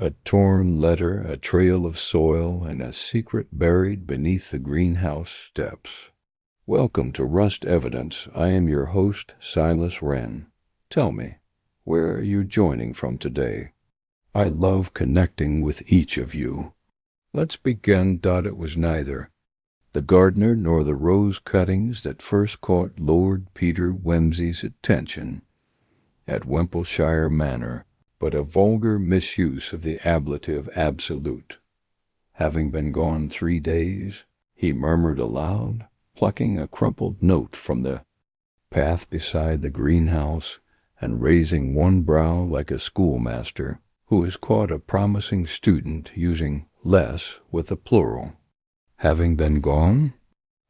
A torn letter, a trail of soil, and a secret buried beneath the greenhouse steps. Welcome to Rust Evidence. I am your host, Silas Wren. Tell me, where are you joining from today? I love connecting with each of you. Let's begin. It was neither the gardener nor the rose cuttings that first caught Lord Peter Wimsey's attention at Wimpleshire Manor, but a vulgar misuse of the ablative absolute. Having been gone 3 days, he murmured aloud, plucking a crumpled note from the path beside the greenhouse, and raising one brow like a schoolmaster who has caught a promising student using less with a plural. Having been gone?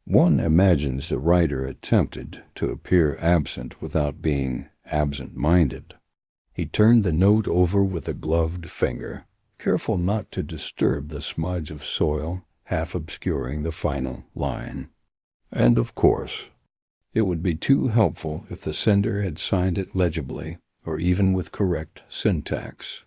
One imagines the writer attempted to appear absent without being absent-minded. He turned the note over with a gloved finger, careful not to disturb the smudge of soil half obscuring the final line. And, of course, it would be too helpful if the sender had signed it legibly, or even with correct syntax.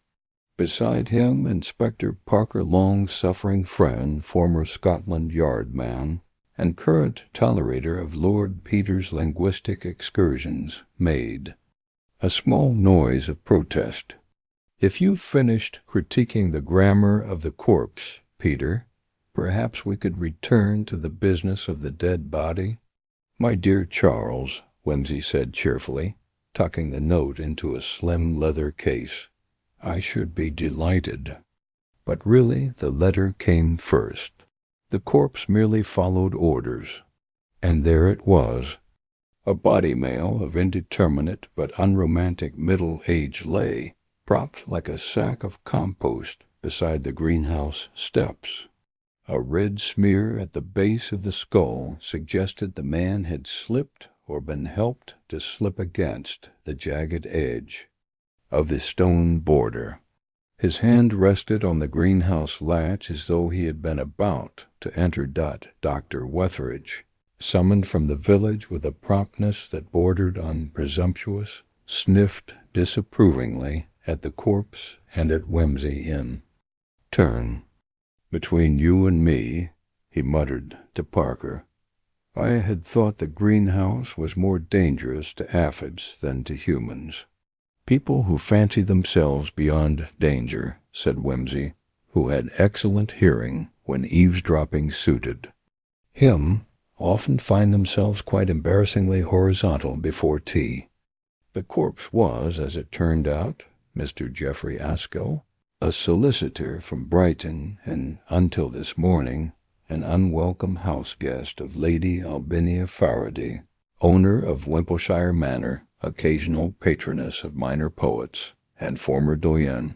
Beside him, Inspector Parker Long's suffering friend, former Scotland Yard man, and current tolerator of Lord Peter's linguistic excursions, made a small noise of protest. If you've finished critiquing the grammar of the corpse, Peter, perhaps we could return to the business of the dead body? My dear Charles, Wimsey said cheerfully, tucking the note into a slim leather case, I should be delighted. But really the letter came first. The corpse merely followed orders. And there it was. A body male of indeterminate but unromantic middle age lay, propped like a sack of compost beside the greenhouse steps. A red smear at the base of the skull suggested the man had slipped or been helped to slip against the jagged edge of the stone border. His hand rested on the greenhouse latch as though he had been about to enter. Dr. Wethridge, summoned from the village with a promptness that bordered on presumptuous, sniffed disapprovingly at the corpse and at Wimsey in turn. Between you and me, he muttered to Parker, I had thought the greenhouse was more dangerous to aphids than to humans. People who fancy themselves beyond danger, said Wimsey, who had excellent hearing when eavesdropping suited him, often find themselves quite embarrassingly horizontal before tea. The corpse was, as it turned out, Mr. Geoffrey Askell, a solicitor from Brighton, and until this morning an unwelcome house guest of Lady Albinia Faraday, owner of Wimpleshire Manor, occasional patroness of minor poets, and former doyenne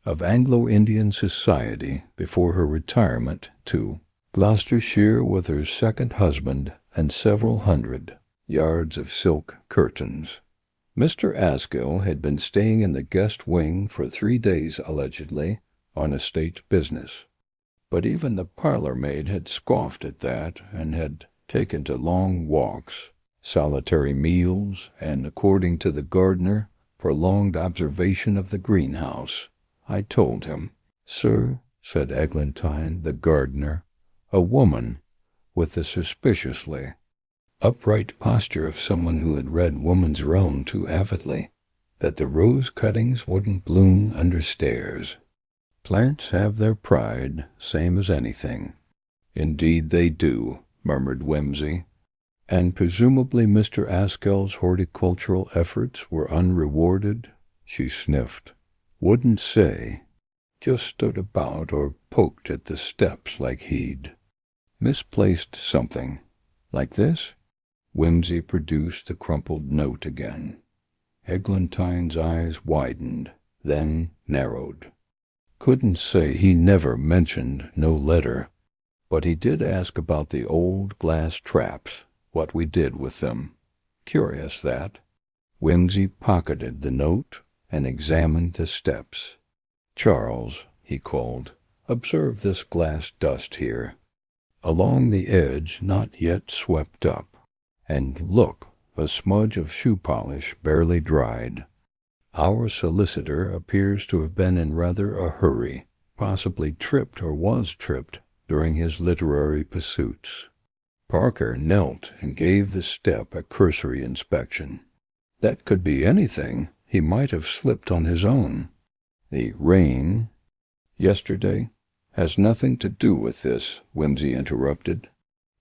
of Anglo-Indian society before her retirement to Gloucestershire with her second husband and several hundred yards of silk curtains. Mr. Askell had been staying in the guest wing for 3 days, allegedly, on estate business. But even the parlour-maid had scoffed at that, and had taken to long walks, solitary meals, and, according to the gardener, prolonged observation of the greenhouse. I told him. Sir, said Eglantine, the gardener, a woman, with the suspiciously upright posture of someone who had read Woman's Realm too avidly, that the rose cuttings wouldn't bloom under stairs. Plants have their pride, same as anything. Indeed they do, murmured Wimsey. And presumably Mr. Askell's horticultural efforts were unrewarded, she sniffed. Wouldn't say. Just stood about or poked at the steps like he'd misplaced something. Like this? Wimsey produced the crumpled note again. Eglantine's eyes widened, then narrowed. Couldn't say he never mentioned no letter, but he did ask about the old glass traps, what we did with them. Curious, that. Wimsey pocketed the note and examined the steps. Charles, he called, observe this glass dust here, along the edge not yet swept up. And look, a smudge of shoe polish barely dried. Our solicitor appears to have been in rather a hurry, possibly tripped or was tripped during his literary pursuits. Parker knelt and gave the step a cursory inspection. That could be anything. He might have slipped on his own. The rain yesterday has nothing to do with this, Whimsy interrupted.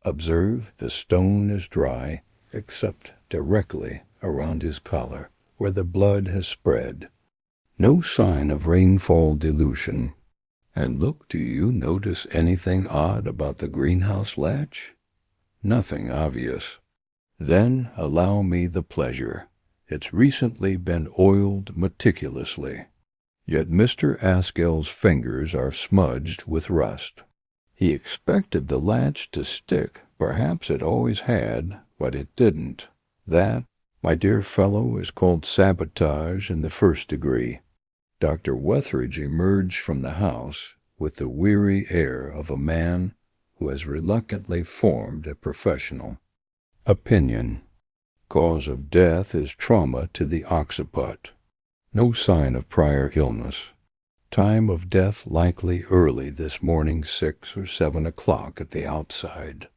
Observe, the stone is dry, except directly around his collar, where the blood has spread. No sign of rainfall dilution. And look, do you notice anything odd about the greenhouse latch? Nothing obvious. Then allow me the pleasure. It's recently been oiled meticulously. Yet Mr. Askell's fingers are smudged with rust. He expected the latch to stick. Perhaps it always had, but it didn't. That, my dear fellow, is called sabotage in the first degree. Dr. Wethridge emerged from the house with the weary air of a man who has reluctantly formed a professional opinion. Cause of death is trauma to the occiput. No sign of prior illness. Time of death likely early this morning, 6 or 7 o'clock at the outside.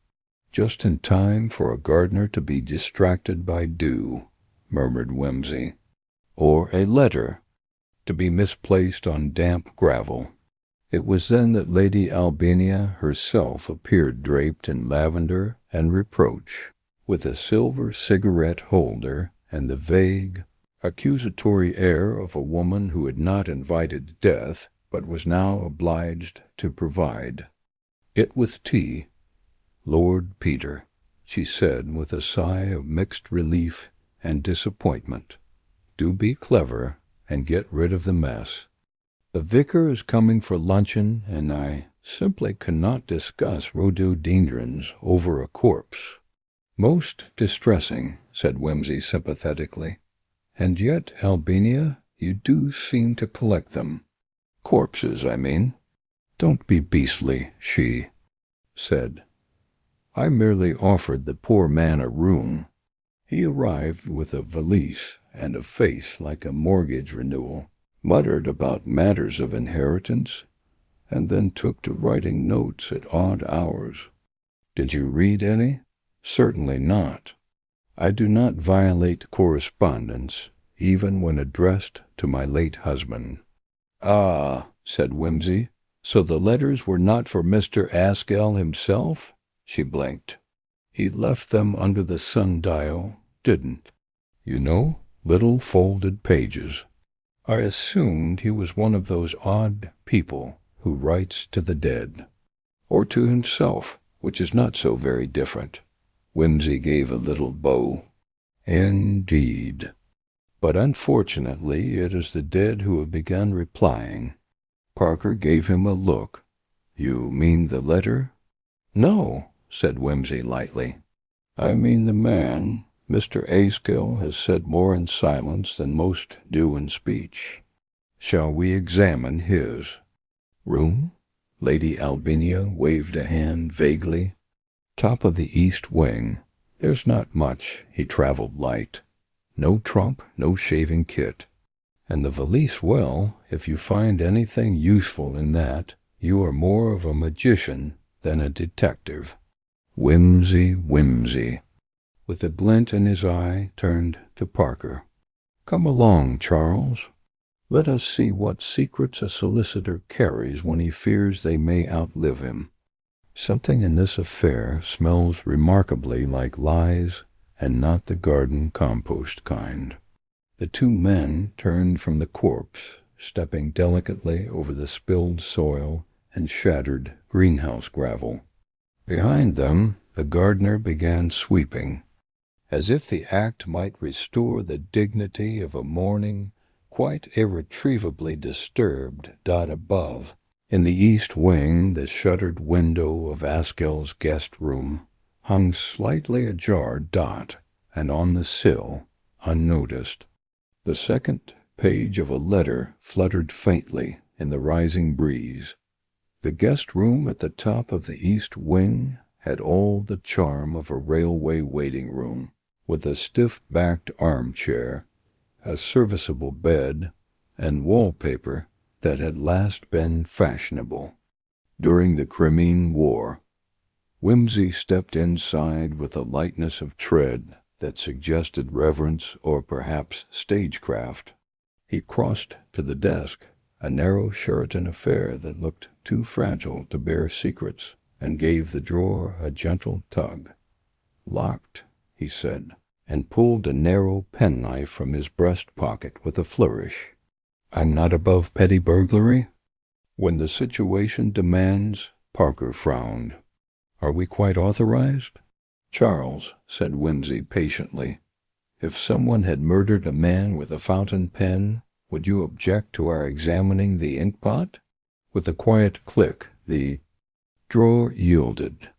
Just in time for a gardener to be distracted by dew, murmured Whimsy. Or a letter to be misplaced on damp gravel. It was then that Lady Albina herself appeared draped in lavender and reproach, with a silver cigarette holder and the vague, accusatory air of a woman who had not invited death, but was now obliged to provide it with tea. Lord Peter, she said with a sigh of mixed relief and disappointment, do be clever and get rid of the mess. The vicar is coming for luncheon, and I simply cannot discuss rhododendrons over a corpse. Most distressing, said Whimsy sympathetically. And yet, Albina, you do seem to collect them. Corpses, I mean. Don't be beastly, she said. I merely offered the poor man a room. He arrived with a valise and a face like a mortgage renewal, muttered about matters of inheritance, and then took to writing notes at odd hours. Did you read any? Certainly not. I do not violate correspondence, even when addressed to my late husband. Ah, said Whimsy, so the letters were not for Mr. Askell himself? She blinked. He left them under the sundial, didn't? You know, little folded pages. I assumed he was one of those odd people who writes to the dead. Or to himself, which is not so very different. Whimsy gave a little bow. Indeed. But unfortunately it is the dead who have begun replying. Parker gave him a look. You mean the letter? No, said Whimsy lightly. I mean the man. Mr. Askell has said more in silence than most do in speech. Shall we examine his room? Lady Albina waved a hand vaguely. Top of the east wing. There's not much. He traveled light. No trunk, no shaving kit. And the valise, well, if you find anything useful in that, you are more of a magician than a detective. Whimsy, Whimsy. With a glint in his eye, turned to Parker. Come along, Charles. Let us see what secrets a solicitor carries when he fears they may outlive him. Something in this affair smells remarkably like lies, and not the garden compost kind. The two men turned from the corpse, stepping delicately over the spilled soil and shattered greenhouse gravel. Behind them, the gardener began sweeping, as if the act might restore the dignity of a morning quite irretrievably disturbed dot above. In the east wing, the shuttered window of Askell's guest room hung slightly ajar dot, and on the sill, unnoticed, the second page of a letter fluttered faintly in the rising breeze. The guest room at the top of the east wing had all the charm of a railway waiting room, with a stiff-backed armchair a serviceable bed, and wallpaper that had last been fashionable during the Crimean War. Whimsy stepped inside with a lightness of tread that suggested reverence or perhaps stagecraft. He crossed to the desk, a narrow Sheraton affair that looked too fragile to bear secrets, and gave the drawer a gentle tug. "Locked," he said, and pulled a narrow penknife from his breast pocket with a flourish. "I'm not above petty burglary?" "When the situation demands," Parker frowned. "Are we quite authorized?" "Charles," said Whimsy patiently, "if someone had murdered a man with a fountain pen, would you object to our examining the inkpot?" With a quiet click, the drawer yielded.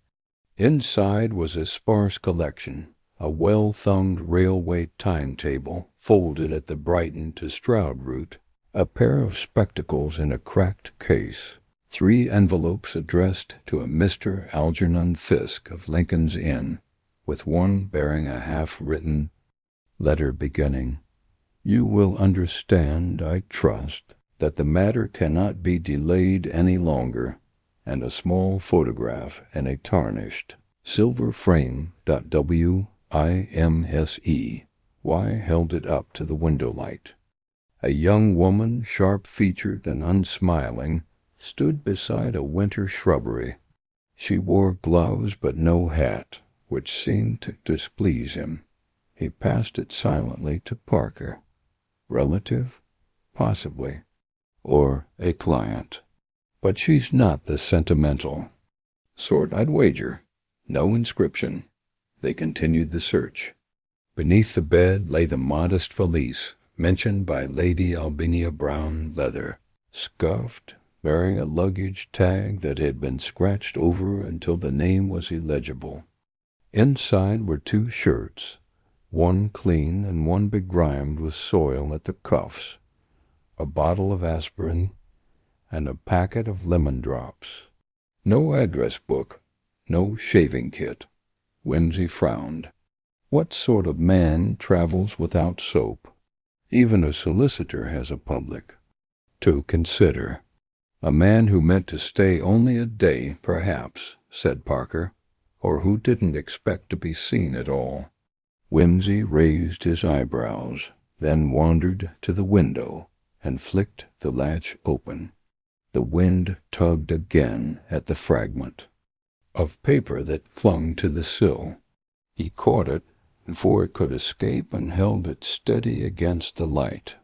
Inside was a sparse collection, a well-thumbed railway timetable folded at the Brighton to Stroud route, a pair of spectacles in a cracked case, 3 envelopes addressed to a Mr. Algernon Fisk of Lincoln's Inn, with one bearing a half-written letter beginning, "You will understand, I trust, that the matter cannot be delayed any longer," and a small photograph in a tarnished silver frame. WIMSE. Y held it up to the window light. A young woman, sharp-featured and unsmiling, stood beside a winter shrubbery. She wore gloves but no hat, which seemed to displease him. He passed it silently to Parker. Relative? Possibly. Or a client. But she's not the sentimental sort, I'd wager. No inscription. They continued the search. Beneath the bed lay the modest valise mentioned by Lady Albinia Brown leather, scuffed, bearing a luggage tag that had been scratched over until the name was illegible. Inside were 2 shirts, one clean and one begrimed with soil at the cuffs, a bottle of aspirin, and a packet of lemon drops. No address book, no shaving kit. Whimsy frowned. What sort of man travels without soap? Even a solicitor has a public to consider. "A man who meant to stay only a day, perhaps," said Parker, "or who didn't expect to be seen at all." Whimsy raised his eyebrows, then wandered to the window and flicked the latch open. The wind tugged again at the fragment of paper that clung to the sill. He caught it before it could escape and held it steady against the light.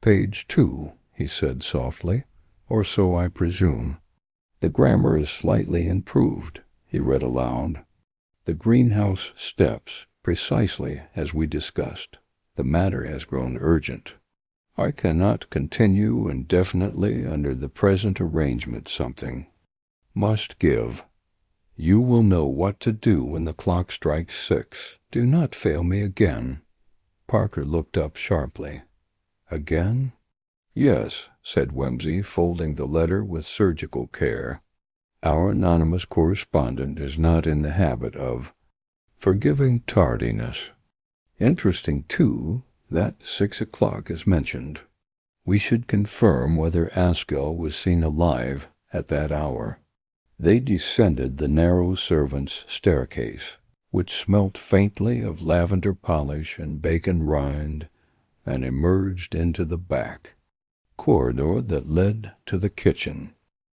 "Page 2, he said softly, "or so I presume. The grammar is slightly improved," he read aloud. "The greenhouse steps, precisely as we discussed. The matter has grown urgent. I cannot continue indefinitely under the present arrangement. Something must give. You will know what to do when the clock strikes 6. Do not fail me again." Parker looked up sharply. "Again?" "Yes," said Whimsy, folding the letter with surgical care. "Our anonymous correspondent is not in the habit of forgiving tardiness. Interesting, too, that 6 o'clock is mentioned. We should confirm whether Askell was seen alive at that hour." They descended the narrow servants' staircase, which smelt faintly of lavender polish and bacon rind, and emerged into the back corridor that led to the kitchen.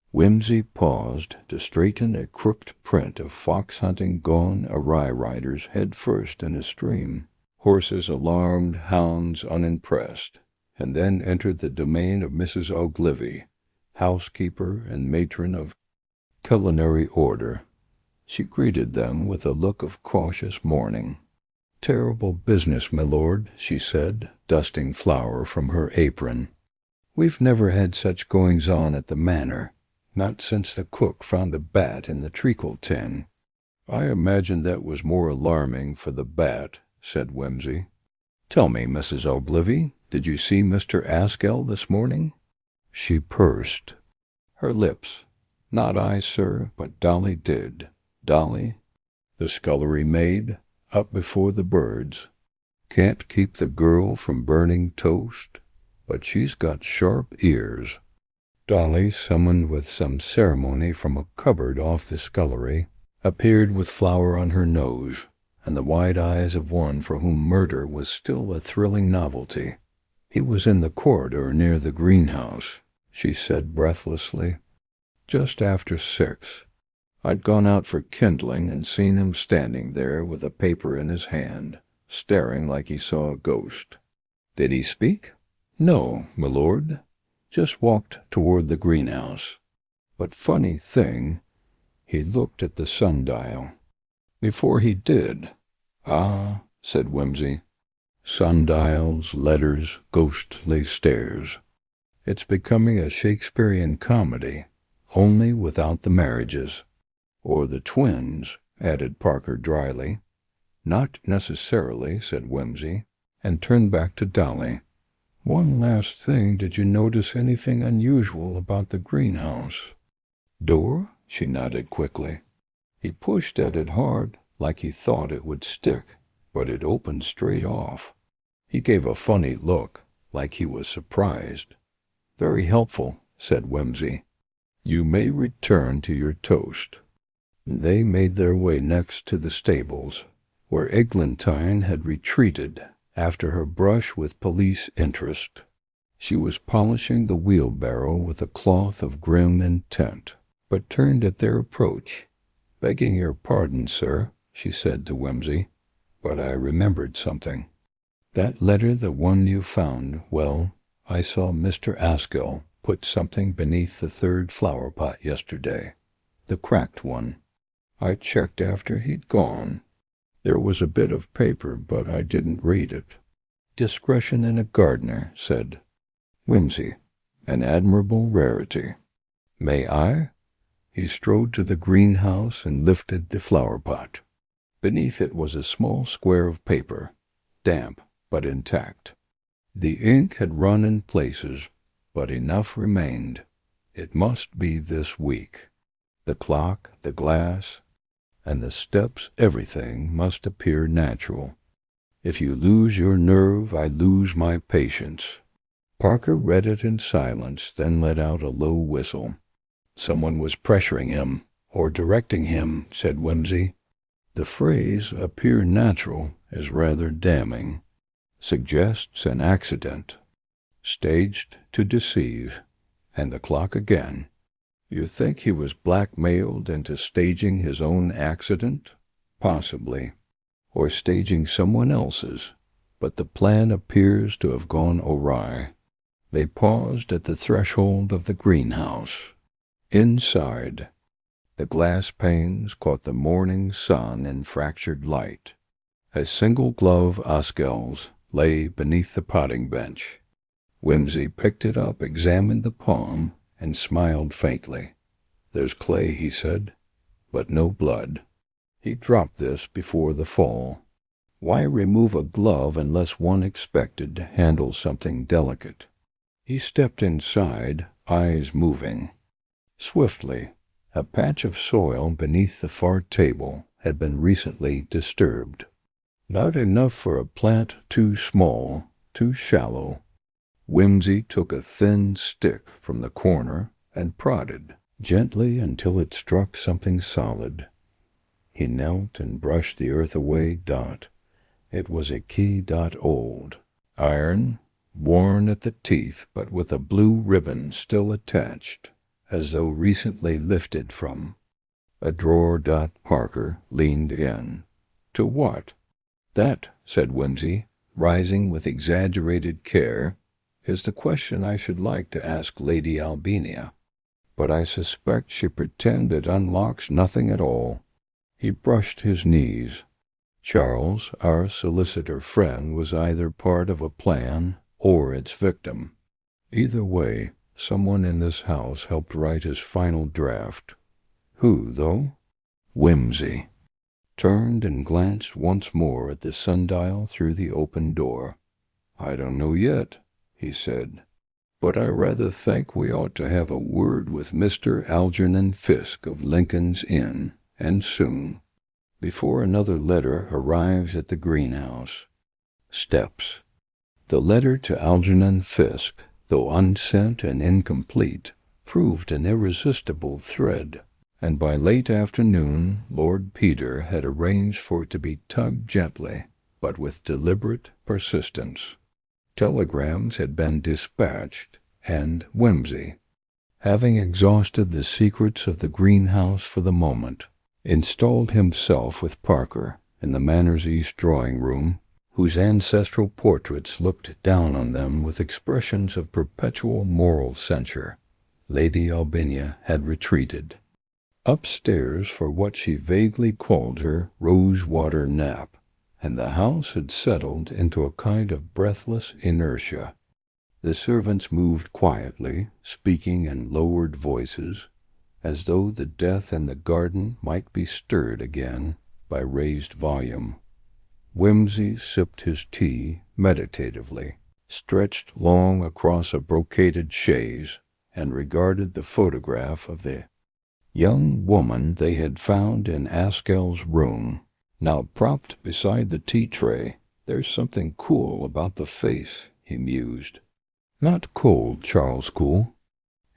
Whimsy paused to straighten a crooked print of fox-hunting gone awry riders head first in a stream, horses alarmed, hounds unimpressed, and then entered the domain of Mrs. Ogilvy, housekeeper and matron of culinary order. She greeted them with a look of cautious mourning. "Terrible business, my lord," she said, dusting flour from her apron. "We've never had such goings-on at the manor, not since the cook found a bat in the treacle tin." "I imagine that was more alarming for the bat," said Whimsy. "Tell me, Mrs. Ogilvy, did you see Mr. Askell this morning?" She pursed her lips. "Not I, sir, but Dolly did." "Dolly?" "The scullery maid, up before the birds." Can't keep the girl from burning toast, but she's got sharp ears. Dolly, summoned with some ceremony from a cupboard off the scullery, appeared with flour on her nose, and the wide eyes of one for whom murder was still a thrilling novelty. "He was in the corridor near the greenhouse," she said breathlessly. "Just after 6. I'd gone out for kindling and seen him standing there with a paper in his hand, staring like he saw a ghost." "Did he speak?" "No, my lord. Just walked toward the greenhouse. But funny thing, he looked at the sundial. Before he did—" "Ah," said Whimsy. "Sundials, letters, ghostly stares. It's becoming a Shakespearean comedy, only without the marriages." "Or the twins," added Parker dryly. "Not necessarily," said Whimsy, and turned back to Dolly. "One last thing, did you notice anything unusual about the greenhouse?" "Door?" She nodded quickly. "He pushed at it hard, like he thought it would stick, but it opened straight off. He gave a funny look, like he was surprised." "Very helpful," said Whimsy. "You may return to your toast." They made their way next to the stables, where Eglantine had retreated after her brush with police interest. She was polishing the wheelbarrow with a cloth of grim intent, but turned at their approach. "Begging your pardon, sir," she said to Whimsy, "but I remembered something. That letter, the one you found, well, I saw Mr. Askell put something beneath the 3rd flower pot yesterday, the cracked one. I checked after he'd gone. There was a bit of paper, but I didn't read it." "Discretion in a gardener," said Whimsy. "An admirable rarity. May I?" He strode to the greenhouse and lifted the flower pot. Beneath it was a small square of paper, damp but intact. The ink had run in places, but enough remained. It must be this week. The clock, the glass, and the steps, everything must appear natural. "If you lose your nerve, I lose my patience." Parker read it in silence, then let out a low whistle. "Someone was pressuring him, or directing him," said Whimsy. "The phrase 'appear natural' is rather damning. Suggests an accident. Staged to deceive. And the clock again. You think he was blackmailed into staging his own accident? Possibly. Or staging someone else's. But the plan appears to have gone awry." They paused at the threshold of the greenhouse. Inside, the glass panes caught the morning sun in fractured light. A single glove Askell's lay beneath the potting bench. Whimsy picked it up, examined the palm, and smiled faintly. "There's clay," he said, "but no blood. He dropped this before the fall. Why remove a glove unless one expected to handle something delicate?" He stepped inside, eyes moving. Swiftly, a patch of soil beneath the far table had been recently disturbed. Not enough for a plant too small, too shallow. Whimsy took a thin stick from the corner and prodded gently until it struck something solid. He knelt and brushed the earth away. It was a key. Old. Iron, worn at the teeth, but with a blue ribbon still attached, as though recently lifted from a drawer. Parker leaned in. "To what?" "That," said Whimsy, rising with exaggerated care, "is the question I should like to ask Lady Albina. But I suspect she pretends it unlocks nothing at all." He brushed his knees. Charles, our solicitor friend, was either part of a plan or its victim. Either way, someone in this house helped write his final draft. Who, though? Whimsy. Turned and glanced once more at the sundial through the open door. "I don't know yet," he said, "but I rather think we ought to have a word with Mr. Algernon Fisk of Lincoln's Inn, and soon, before another letter arrives at the greenhouse. Steps. The letter to Algernon Fiske, though unsent and incomplete, proved an irresistible thread, and by late afternoon Lord Peter had arranged for it to be tugged gently, but with deliberate persistence. Telegrams had been dispatched, and Whimsy, having exhausted the secrets of the greenhouse for the moment, installed himself with Parker in the Manor's East drawing-room, whose ancestral portraits looked down on them with expressions of perpetual moral censure. Lady Albinia had retreated upstairs for what she vaguely called her rose-water nap, and the house had settled into a kind of breathless inertia. The servants moved quietly, speaking in lowered voices, as though the death in the garden might be stirred again by raised volume. Whimsy sipped his tea meditatively, stretched long across a brocaded chaise, and regarded the photograph of the young woman they had found in Askell's room. Now propped beside the tea-tray, there's something cool about the face, he mused. Not cold, Charles Cool,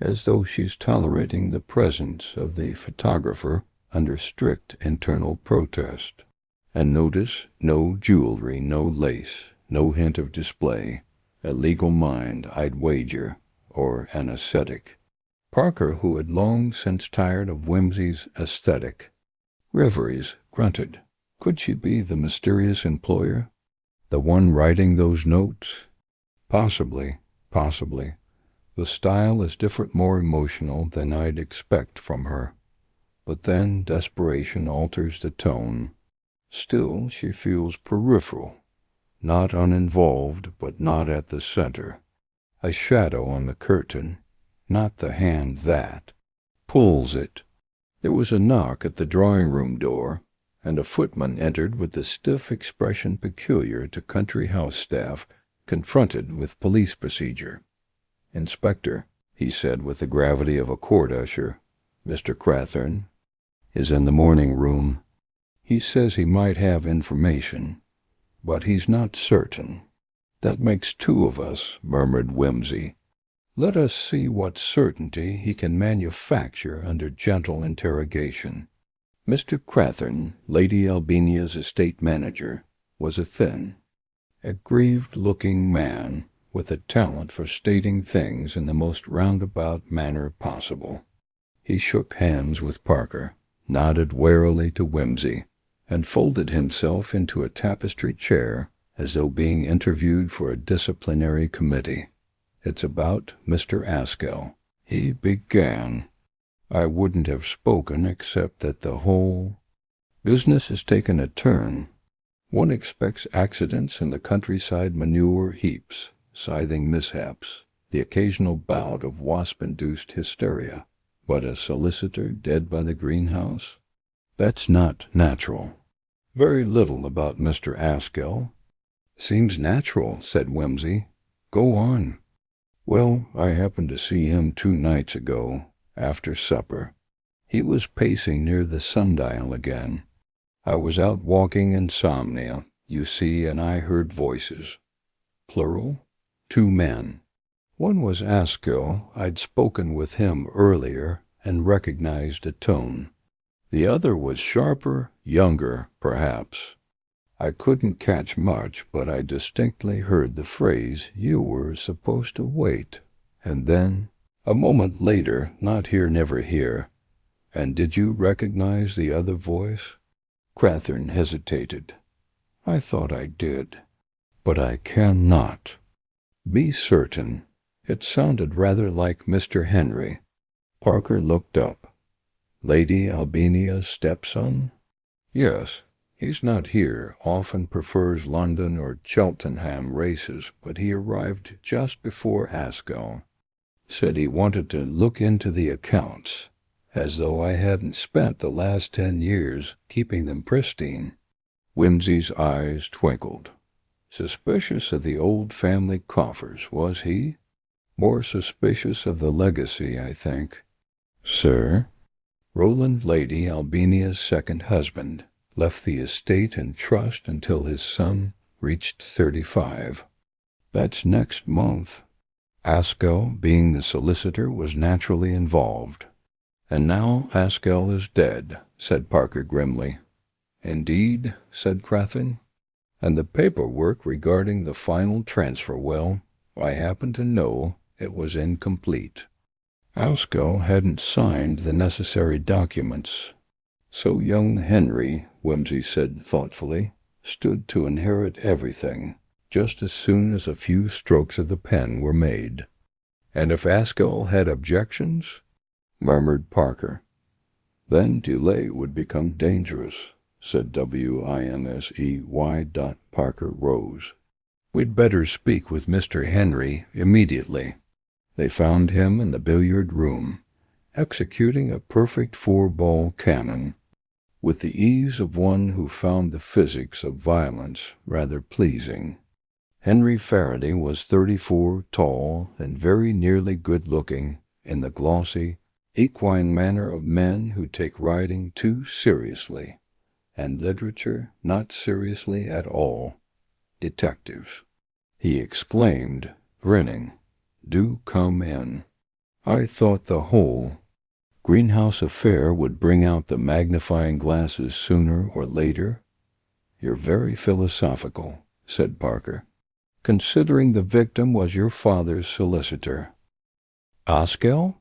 as though she's tolerating the presence of the photographer under strict internal protest. And notice, no jewelry, no lace, no hint of display. A legal mind, I'd wager, or an ascetic. Parker, who had long since tired of Whimsy's aesthetic reveries, grunted. Could she be the mysterious employer? The one writing those notes? Possibly. The style is different, more emotional than I'd expect from her. But then desperation alters the tone. Still, she feels peripheral, not uninvolved, but not at the center. A shadow on the curtain, not the hand that pulls it. There was a knock at the drawing-room door, and a footman entered with the stiff expression peculiar to country house staff confronted with police procedure. "Inspector," he said with the gravity of a court usher, "Mr. Crathern is in the morning room. He says he might have information, but he's not certain." "That makes two of us," murmured Whimsy. "Let us see what certainty he can manufacture under gentle interrogation." Mr. Crathern, Lady Albinia's estate manager, was a thin, aggrieved-looking man with a talent for stating things in the most roundabout manner possible. He shook hands with Parker, nodded warily to Whimsy, and folded himself into a tapestry chair as though being interviewed for a disciplinary committee. "It's about Mr. Askell," he began. "I wouldn't have spoken except that the whole business has taken a turn. One expects accidents in the countryside, manure heaps, scything mishaps, the occasional bout of wasp-induced hysteria. But a solicitor dead by the greenhouse? That's not natural. Very little about Mr. Askell." "Seems natural," said Whimsy. "Go on." "Well, I happened to see him 2 nights ago, after supper. He was pacing near the sundial again. I was out walking insomnia, you see, and I heard voices. Plural? 2 men. One was Askell. I'd spoken with him earlier and recognized a tone. The other was sharper, younger, perhaps. I couldn't catch much, but I distinctly heard the phrase, 'You were supposed to wait.' And then, a moment later, 'Not here, never here.' And did you recognize the other voice?" Crathern hesitated. "I thought I did, but I cannot be certain. It sounded rather like Mr. Henry." Parker looked up. "Lady Albinia's stepson?" "Yes. He's not here, often prefers London or Cheltenham races, but he arrived just before Askell. Said he wanted to look into the accounts, as though I hadn't spent the last 10 years keeping them pristine." Whimsy's eyes twinkled. "Suspicious of the old family coffers, was he? More suspicious of the legacy, I think." "Sir?" "Roland, Lady Albinia's second husband, left the estate in trust until his son reached 35. That's next month. Askell, being the solicitor, was naturally involved. And now Askell is dead, said Parker grimly. Indeed, said Crathern. And the paperwork regarding the final transfer, well, I happen to know it was incomplete. Askell hadn't signed the necessary documents. So young Henry, Whimsy said thoughtfully, stood to inherit everything, just as soon as a few strokes of the pen were made. And if Askell had objections, murmured Parker. Then delay would become dangerous, said Wimsey. Parker rose. We'd better speak with Mr. Henry immediately. They found him in the billiard room, executing a perfect 4-ball cannon, with the ease of one who found the physics of violence rather pleasing. Henry Faraday was 34, tall, and very nearly good-looking, in the glossy, equine manner of men who take riding too seriously, and literature not seriously at all. Detectives. He exclaimed, grinning, "Do come in." I thought the whole greenhouse affair would bring out the magnifying glasses sooner or later. You're very philosophical, said Parker, considering the victim was your father's solicitor. Askell?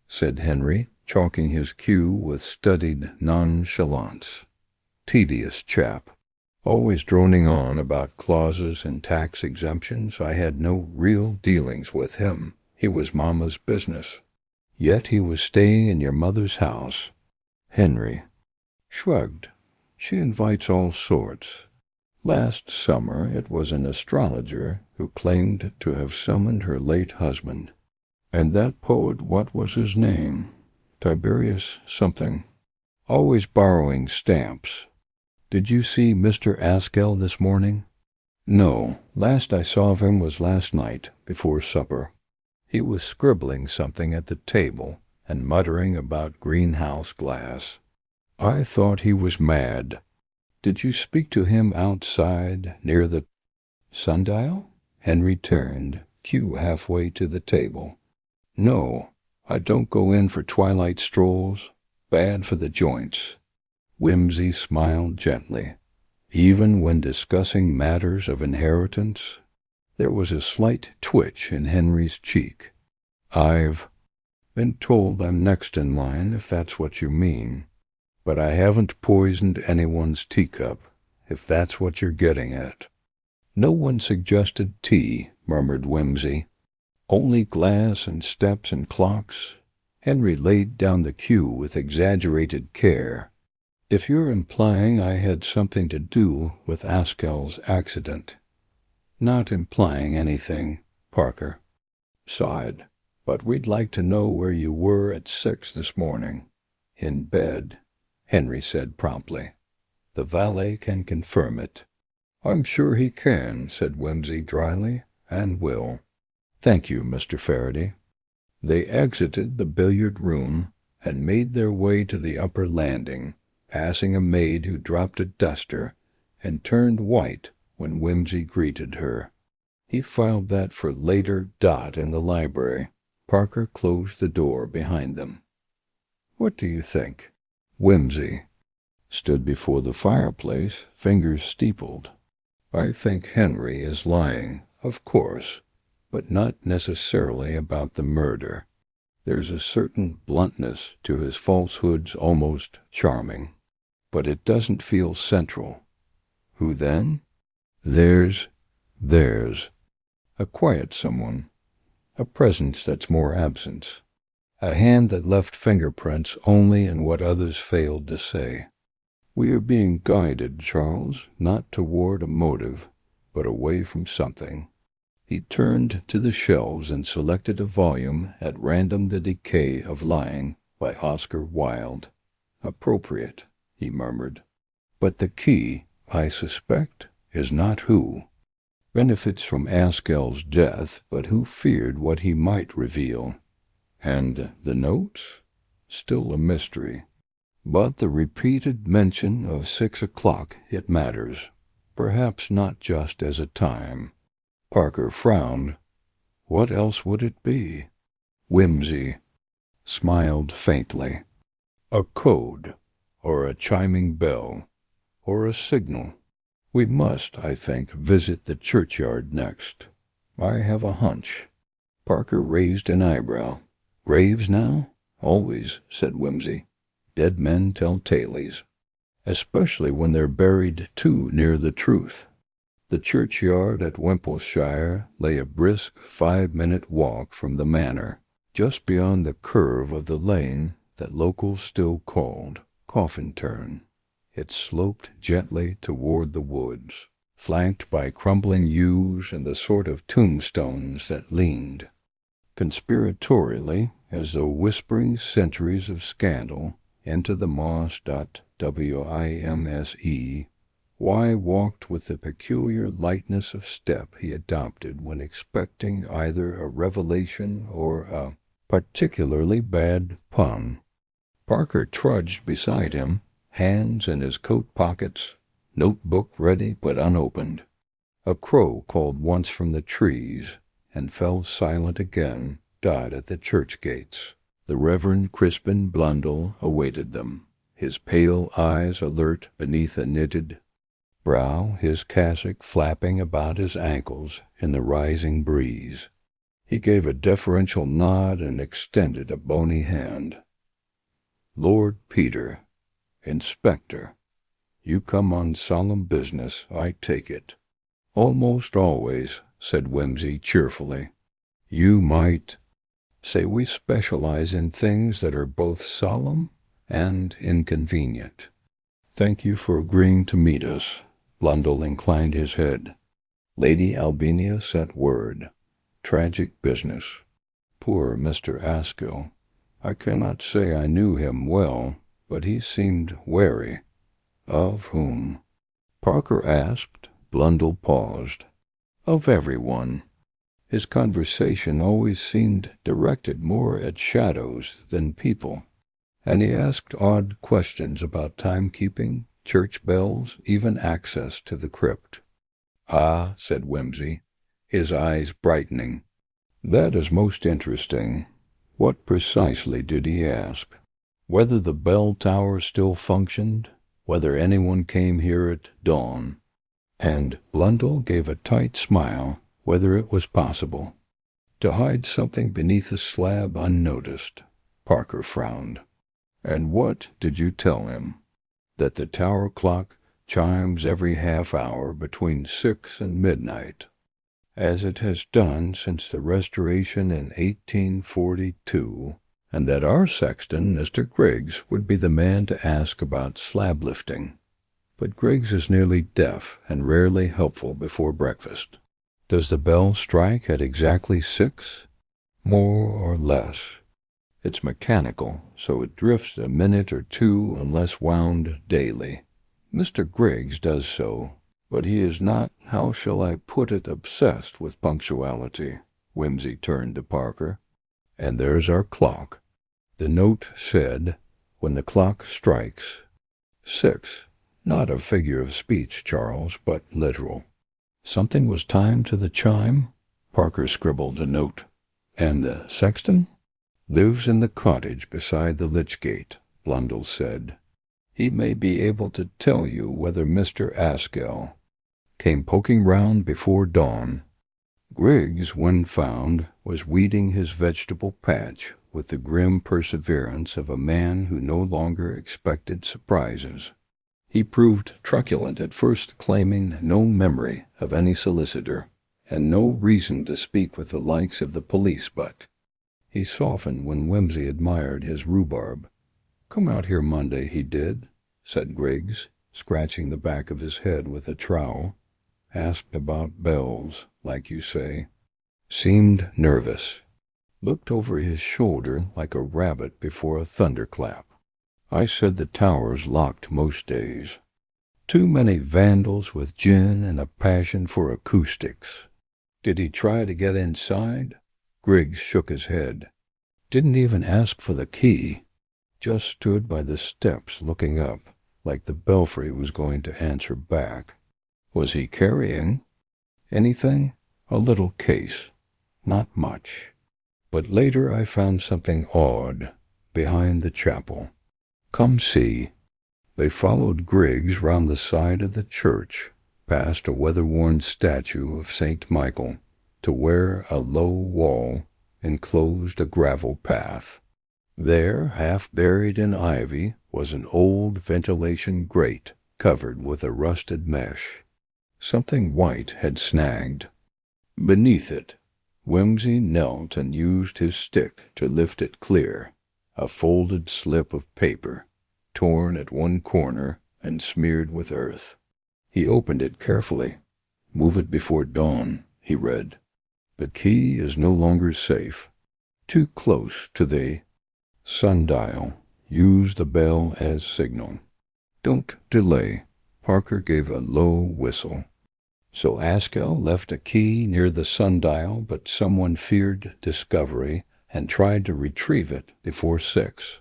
Said Henry, chalking his cue with studied nonchalance. Tedious chap. Always droning on about clauses and tax exemptions. I had no real dealings with him. He was Mama's business. Yet he was staying in your mother's house. Henry shrugged. She invites all sorts. Last summer it was an astrologer who claimed to have summoned her late husband. And that poet, what was his name? Tiberius something. Always borrowing stamps. Did you see Mr. Askell this morning? No. Last I saw of him was last night, before supper. He was scribbling something at the table and muttering about greenhouse glass. I thought he was mad. Did you speak to him outside, near the sundial? Henry turned, cue halfway to the table. No, I don't go in for twilight strolls. Bad for the joints. Whimsy smiled gently. Even when discussing matters of inheritance, there was a slight twitch in Henry's cheek. I've been told I'm next in line, if that's what you mean. But I haven't poisoned anyone's teacup, if that's what you're getting at. No one suggested tea, murmured Whimsy. Only glass and steps and clocks. Henry laid down the cue with exaggerated care. If you're implying I had something to do with Askell's accident. Not implying anything, Parker sighed. But we'd like to know where you were at 6 this morning. In bed, Henry said promptly. The valet can confirm it. I'm sure he can, said Whimsy dryly, and will. Thank you, Mr. Faraday. They exited the billiard room and made their way to the upper landing, passing a maid who dropped a duster and turned white when Whimsy greeted her. He filed that for later in the library. Parker closed the door behind them. What do you think? Whimsy stood before the fireplace, fingers steepled. I think Henry is lying, of course, but not necessarily about the murder. There's a certain bluntness to his falsehoods almost charming, but it doesn't feel central. Who then? Theirs. A quiet someone. A presence that's more absent. A hand that left fingerprints only in what others failed to say. We are being guided, Charles, not toward a motive, but away from something. He turned to the shelves and selected a volume at random. The Decay of Lying by Oscar Wilde. Appropriate, he murmured. But the key, I suspect, is not who. Benefits from Askell's death, but who feared what he might reveal. And the notes? Still a mystery. But the repeated mention of 6 o'clock, it matters. Perhaps not just as a time. Parker frowned. What else would it be? Whimsy smiled faintly. A code, or a chiming bell, or a signal. We must, I think, visit the churchyard next. I have a hunch. Parker raised an eyebrow. Graves now? Always, said Whimsy. Dead men tell tales, especially when they're buried too near the truth. The churchyard at Wimpleshire lay a brisk 5-minute walk from the manor, just beyond the curve of the lane that locals still called Coffin Turn. It sloped gently toward the woods, flanked by crumbling yews and the sort of tombstones that leaned, conspiratorially, as though whispering centuries of scandal, into the moss.wimse. Y walked with the peculiar lightness of step he adopted when expecting either a revelation or a particularly bad pun. Parker trudged beside him, hands in his coat pockets, notebook ready but unopened. A crow called once from the trees, and fell silent again, died at the church gates. The Reverend Crispin Blundell awaited them, his pale eyes alert beneath a knitted brow, his cassock flapping about his ankles in the rising breeze. He gave a deferential nod and extended a bony hand. Lord Peter, Inspector, you come on solemn business, I take it. Almost always, said Whimsy cheerfully. You might say we specialize in things that are both solemn and inconvenient. Thank you for agreeing to meet us. Blundell inclined his head. Lady Albinia sent word. Tragic business. Poor Mr. Askill. I cannot say I knew him well, but he seemed wary. Of whom? Parker asked. Blundell paused. Of everyone. His conversation always seemed directed more at shadows than people, and he asked odd questions about timekeeping, church bells, even access to the crypt. Ah, said Whimsy, his eyes brightening. That is most interesting. What precisely did he ask? Whether the bell tower still functioned, whether anyone came here at dawn. And Blundell gave a tight smile, whether it was possible to hide something beneath a slab unnoticed. Parker frowned. And what did you tell him? That the tower clock chimes every half hour between 6 and midnight, as it has done since the Restoration in 1842, and that our sexton, Mr. Griggs, would be the man to ask about slab lifting. But Griggs is nearly deaf and rarely helpful before breakfast. Does the bell strike at exactly 6? More or less. It's mechanical, so it drifts a minute or two unless wound daily. Mr. Griggs does so, but he is not, how shall I put it, obsessed with punctuality. Whimsy turned to Parker. And there's our clock. The note said, when the clock strikes 6. Not a figure of speech, Charles, but literal. Something was timed to the chime? Parker scribbled a note. And the sexton? Lives in the cottage beside the lich gate, Blundell said. He may be able to tell you whether Mr. Askill came poking round before dawn. Griggs, when found, was weeding his vegetable patch with the grim perseverance of a man who no longer expected surprises. He proved truculent at first, claiming no memory of any solicitor, and no reason to speak with the likes of the police, but he softened when Whimsy admired his rhubarb. Come out here Monday, he did, said Griggs, scratching the back of his head with a trowel. Asked about bells, like you say. Seemed nervous. Looked over his shoulder like a rabbit before a thunderclap. I said the tower's locked most days. Too many vandals with gin and a passion for acoustics. Did he try to get inside? Griggs shook his head. Didn't even ask for the key. Just stood by the steps looking up, like the belfry was going to answer back. Was he carrying anything? A little case. Not much. But later I found something odd behind the chapel. Come see. They followed Griggs round the side of the church, past a weather-worn statue of St. Michael, to where a low wall enclosed a gravel path. There, half buried in ivy, was an old ventilation grate covered with a rusted mesh. Something white had snagged. Beneath it, Whimsy knelt and used his stick to lift it clear, a folded slip of paper, torn at one corner and smeared with earth. He opened it carefully. "Move it before dawn," he read. "The key is no longer safe. Too close to the sundial. Use the bell as signal. Don't delay." Parker gave a low whistle. So Askell left a key near the sundial, but someone feared discovery and tried to retrieve it before 6.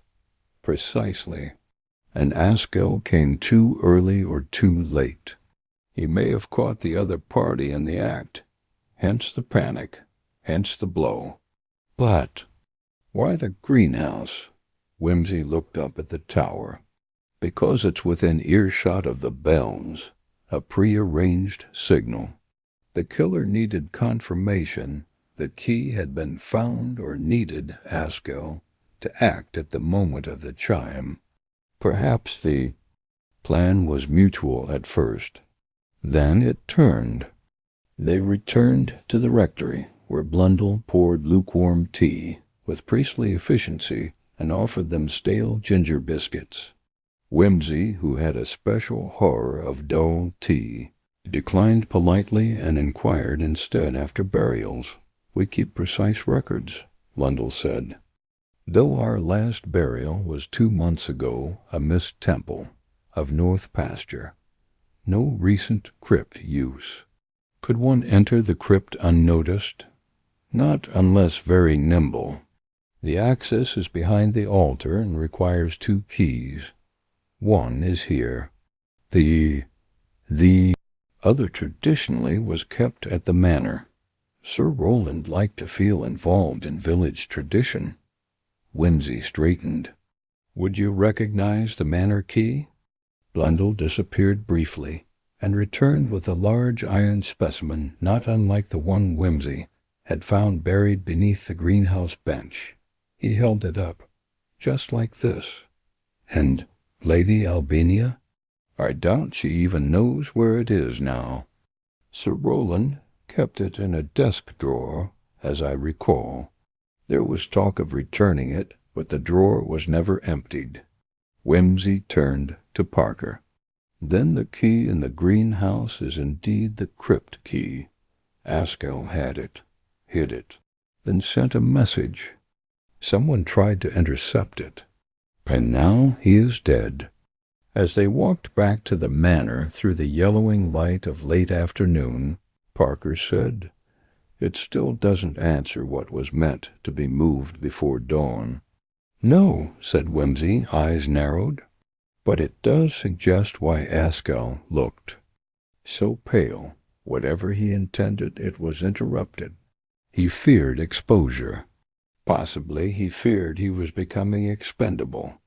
Precisely. And Askell came too early or too late. He may have caught the other party in the act. Hence the panic. Hence the blow. But why the greenhouse? Whimsy looked up at the tower. Because it's within earshot of the bells, a prearranged signal. The killer needed confirmation the key had been found, or needed Askell to act at the moment of the chime. Perhaps the plan was mutual at first. Then it turned. They returned to the rectory, where Blundell poured lukewarm tea with priestly efficiency and offered them stale ginger biscuits. Whimsy, who had a special horror of dull tea, declined politely and inquired instead after burials. "We keep precise records," Blundell said. "Though our last burial was 2 months ago, a Miss Temple, of North Pasture. No recent crypt use. Could one enter the crypt unnoticed? Not unless very nimble. The access is behind the altar and requires 2 keys. One is here. The other traditionally was kept at the manor. Sir Rowland liked to feel involved in village tradition." Whimsy straightened. "Would you recognize the manor key?" Blundell disappeared briefly, and returned with a large iron specimen not unlike the one Whimsy had found buried beneath the greenhouse bench. He held it up, just like this. "And Lady Albania? I doubt she even knows where it is now. Sir Rowland kept it in a desk drawer, as I recall. There was talk of returning it, but the drawer was never emptied." Whimsy turned to Parker. "Then the key in the greenhouse is indeed the crypt key. Askell had it, hid it, then sent a message. Someone tried to intercept it. And now he is dead." As they walked back to the manor through the yellowing light of late afternoon, Parker said, "It still doesn't answer what was meant to be moved before dawn." "No," said Whimsy, eyes narrowed. "But it does suggest why Askell looked so pale. Whatever he intended, it was interrupted. He feared exposure. Possibly he feared he was becoming expendable."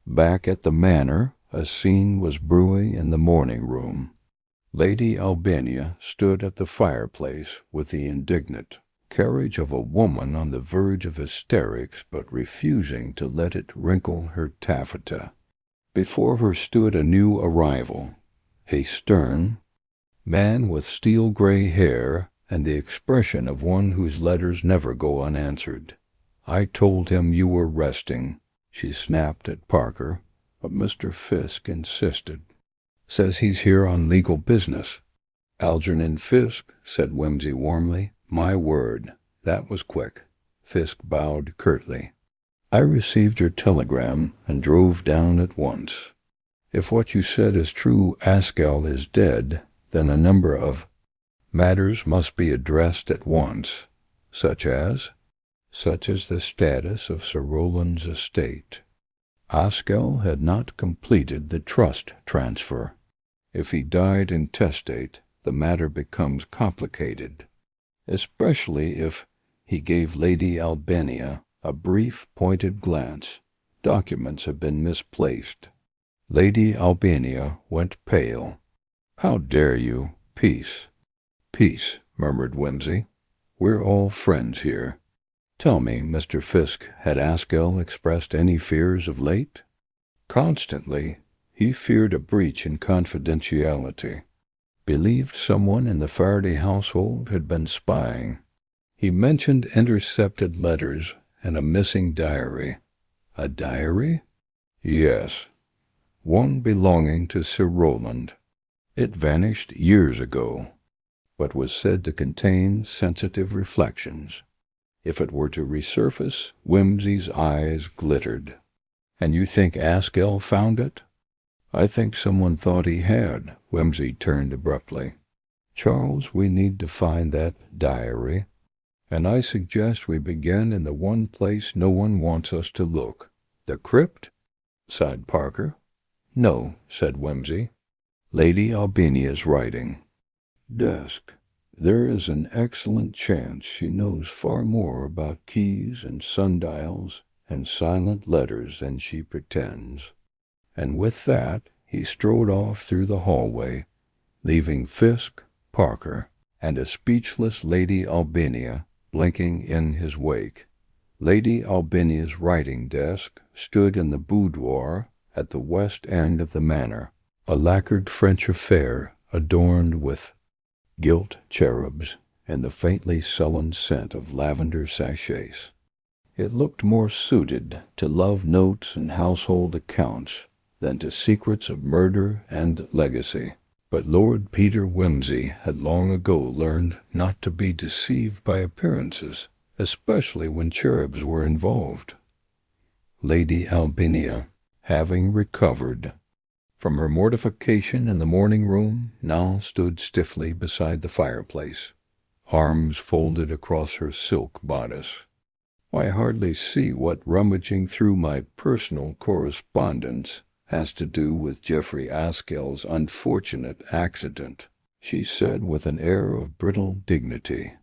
Back at the manor, a scene was brewing in the morning room. Lady Albania stood at the fireplace with the indignant carriage of a woman on the verge of hysterics but refusing to let it wrinkle her taffeta. Before her stood a new arrival, a stern man with steel-gray hair and the expression of one whose letters never go unanswered. "I told him you were resting," she snapped at Parker, but Mr. Fisk insisted. "Says he's here on legal business." "Algernon Fisk," said Whimsy warmly. "My word, that was quick." Fisk bowed curtly. "I received your telegram and drove down at once. If what you said is true, Askell is dead, then a number of matters must be addressed at once, such as the status of Sir Rowland's estate. Askell had not completed the trust transfer. If he died intestate, the matter becomes complicated, especially if he gave Lady Albania a brief, pointed glance. Documents have been misplaced. Lady Albania went pale. "How dare you? Peace." "Peace," murmured Whimsy. "We're all friends here. Tell me, Mr. Fisk, had Askell expressed any fears of late?" "Constantly. He feared a breach in confidentiality. Believed someone in the Faraday household had been spying. He mentioned intercepted letters and a missing diary." "A diary?" "Yes. One belonging to Sir Rowland. It vanished years ago, but was said to contain sensitive reflections. If it were to resurface," Whimsy's eyes glittered. "And you think Askell found it?" "I think someone thought he had." Whimsy turned abruptly. "Charles, we need to find that diary, and I suggest we begin in the one place no one wants us to look." "The crypt?" sighed Parker. "No," said Whimsy. "Lady Albania's writing. Desk. There is an excellent chance she knows far more about keys and sundials and silent letters than she pretends." And with that, he strode off through the hallway, leaving Fisk, Parker, and a speechless Lady Albania blinking in his wake. Lady Albania's writing desk stood in the boudoir at the west end of the manor, a lacquered French affair adorned with gilt cherubs and the faintly sullen scent of lavender sachets. It looked more suited to love notes and household accounts than to secrets of murder and legacy. But Lord Peter Whimsy had long ago learned not to be deceived by appearances, especially when cherubs were involved. Lady Albania, having recovered from her mortification in the morning room, now stood stiffly beside the fireplace, arms folded across her silk bodice. "I hardly see what rummaging through my personal correspondence has to do with Geoffrey Askell's unfortunate accident," she said with an air of brittle dignity.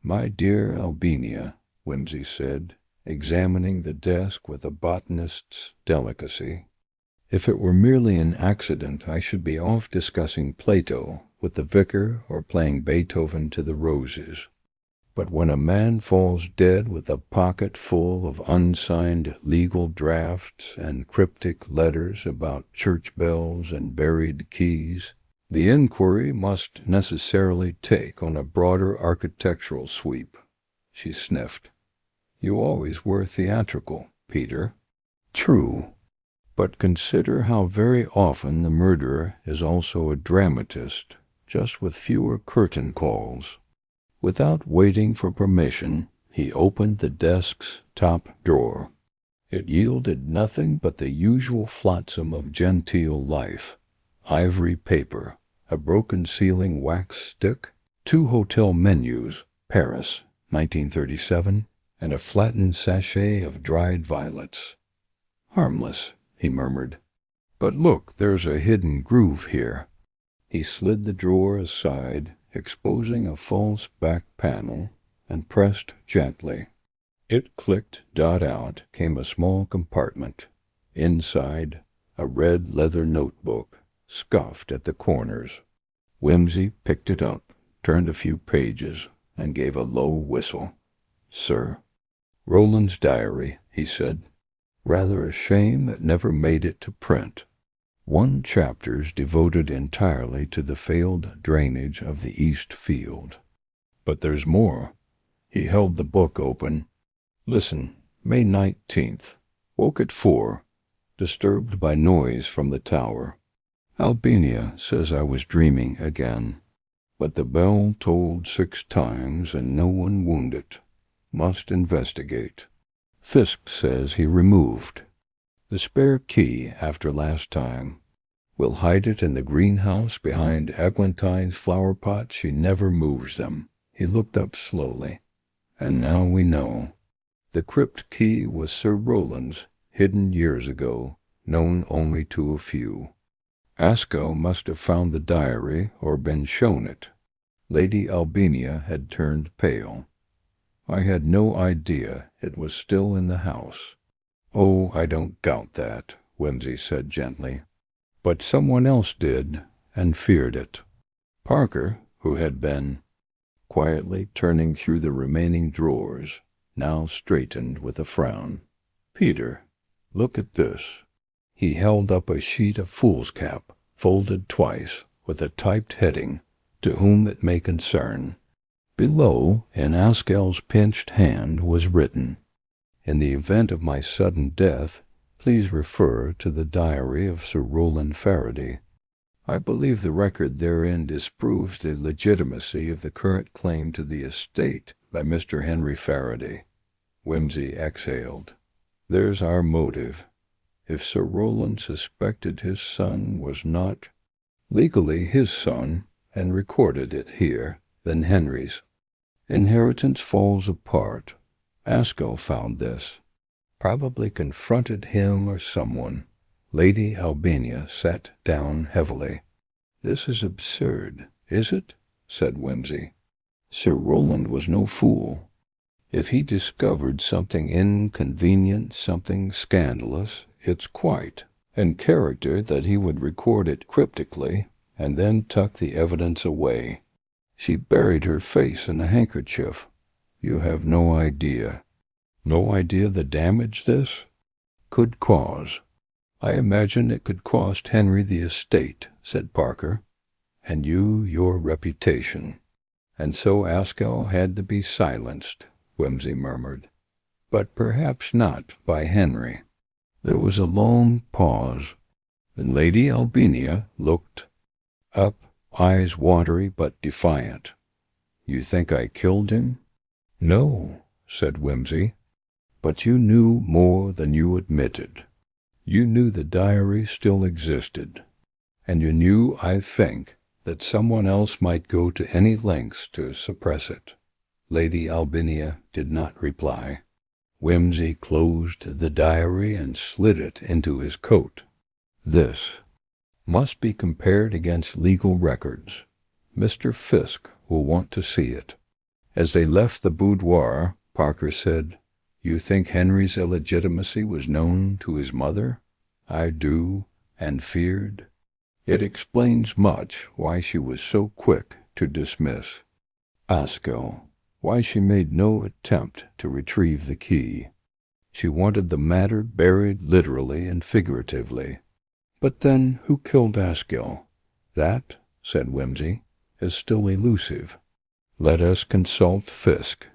"My dear Albania," Whimsy said, examining the desk with a botanist's delicacy, "if it were merely an accident, I should be off discussing Plato with the vicar or playing Beethoven to the roses. But when a man falls dead with a pocket full of unsigned legal drafts and cryptic letters about church bells and buried keys, the inquiry must necessarily take on a broader architectural sweep." She sniffed. "You always were theatrical, Peter." "True. But consider how very often the murderer is also a dramatist, just with fewer curtain calls." Without waiting for permission, he opened the desk's top drawer. It yielded nothing but the usual flotsam of genteel life: ivory paper, a broken sealing wax stick, 2 hotel menus, Paris, 1937, and a flattened sachet of dried violets. "Harmless," he murmured. "But look, there's a hidden groove here." He slid the drawer aside, exposing a false back panel, and pressed gently. It clicked. Out came a small compartment. Inside, a red leather notebook, scuffed at the corners. Whimsy picked it up, turned a few pages, and gave a low whistle. "Sir?" "Rowland's diary," he said. "Rather a shame it never made it to print. One chapter's devoted entirely to the failed drainage of the East Field. But there's more." He held the book open. "Listen, May 19th. Woke at 4, disturbed by noise from the tower. Albania says I was dreaming again, but the bell tolled 6 times and no one wounded. Must investigate. Fisk says he removed the spare key after last time. Will hide it in the greenhouse behind Eglantine's flower pot. She never moves them." He looked up slowly. "And now we know. The crypt key was Sir Rowland's, hidden years ago, known only to a few. Asko must have found the diary or been shown it. Lady Albina had turned pale. I had no idea it was still in the house. Oh, I don't doubt that, Whimsy said gently. But someone else did, and feared it. Parker, who had been quietly turning through the remaining drawers, now straightened with a frown. Peter, look at this. He held up a sheet of foolscap, folded twice, with a typed heading, "To whom it may concern." Below, in Askel's pinched hand, was written, "In the event of my sudden death, please refer to the diary of Sir Rowland Faraday." I believe the record therein disproves the legitimacy of the current claim to the estate by Mr. Henry Faraday. Whimsy exhaled. There's our motive. If Sir Rowland suspected his son was not legally his son and recorded it here, then Henry's. Inheritance falls apart. Askel found this. Probably confronted him or someone. Lady Albina sat down heavily. This is absurd, is it? Said Whimsy. Sir Rowland was no fool. If he discovered something inconvenient, something scandalous, it's quite in character that he would record it cryptically and then tuck the evidence away. She buried her face in a handkerchief. You have no idea. No idea the damage this could cause. I imagine it could cost Henry the estate, said Parker, and you your reputation. And so Askel had to be silenced, Whimsy murmured. But perhaps not by Henry. There was a long pause. Then Lady Albina looked up, eyes watery but defiant. You think I killed him? No, said Whimsy. But you knew more than you admitted. You knew the diary still existed. And you knew, I think, that someone else might go to any lengths to suppress it. Lady Albina did not reply. Whimsy closed the diary and slid it into his coat. This must be compared against legal records. Mr. Fisk will want to see it. As they left the boudoir, Parker said, You think Henry's illegitimacy was known to his mother? I do, and feared. It explains much why she was so quick to dismiss Askel, why she made no attempt to retrieve the key. She wanted the matter buried literally and figuratively. But then, who killed Askel? That, said Whimsy, is still elusive. Let us consult Fisk.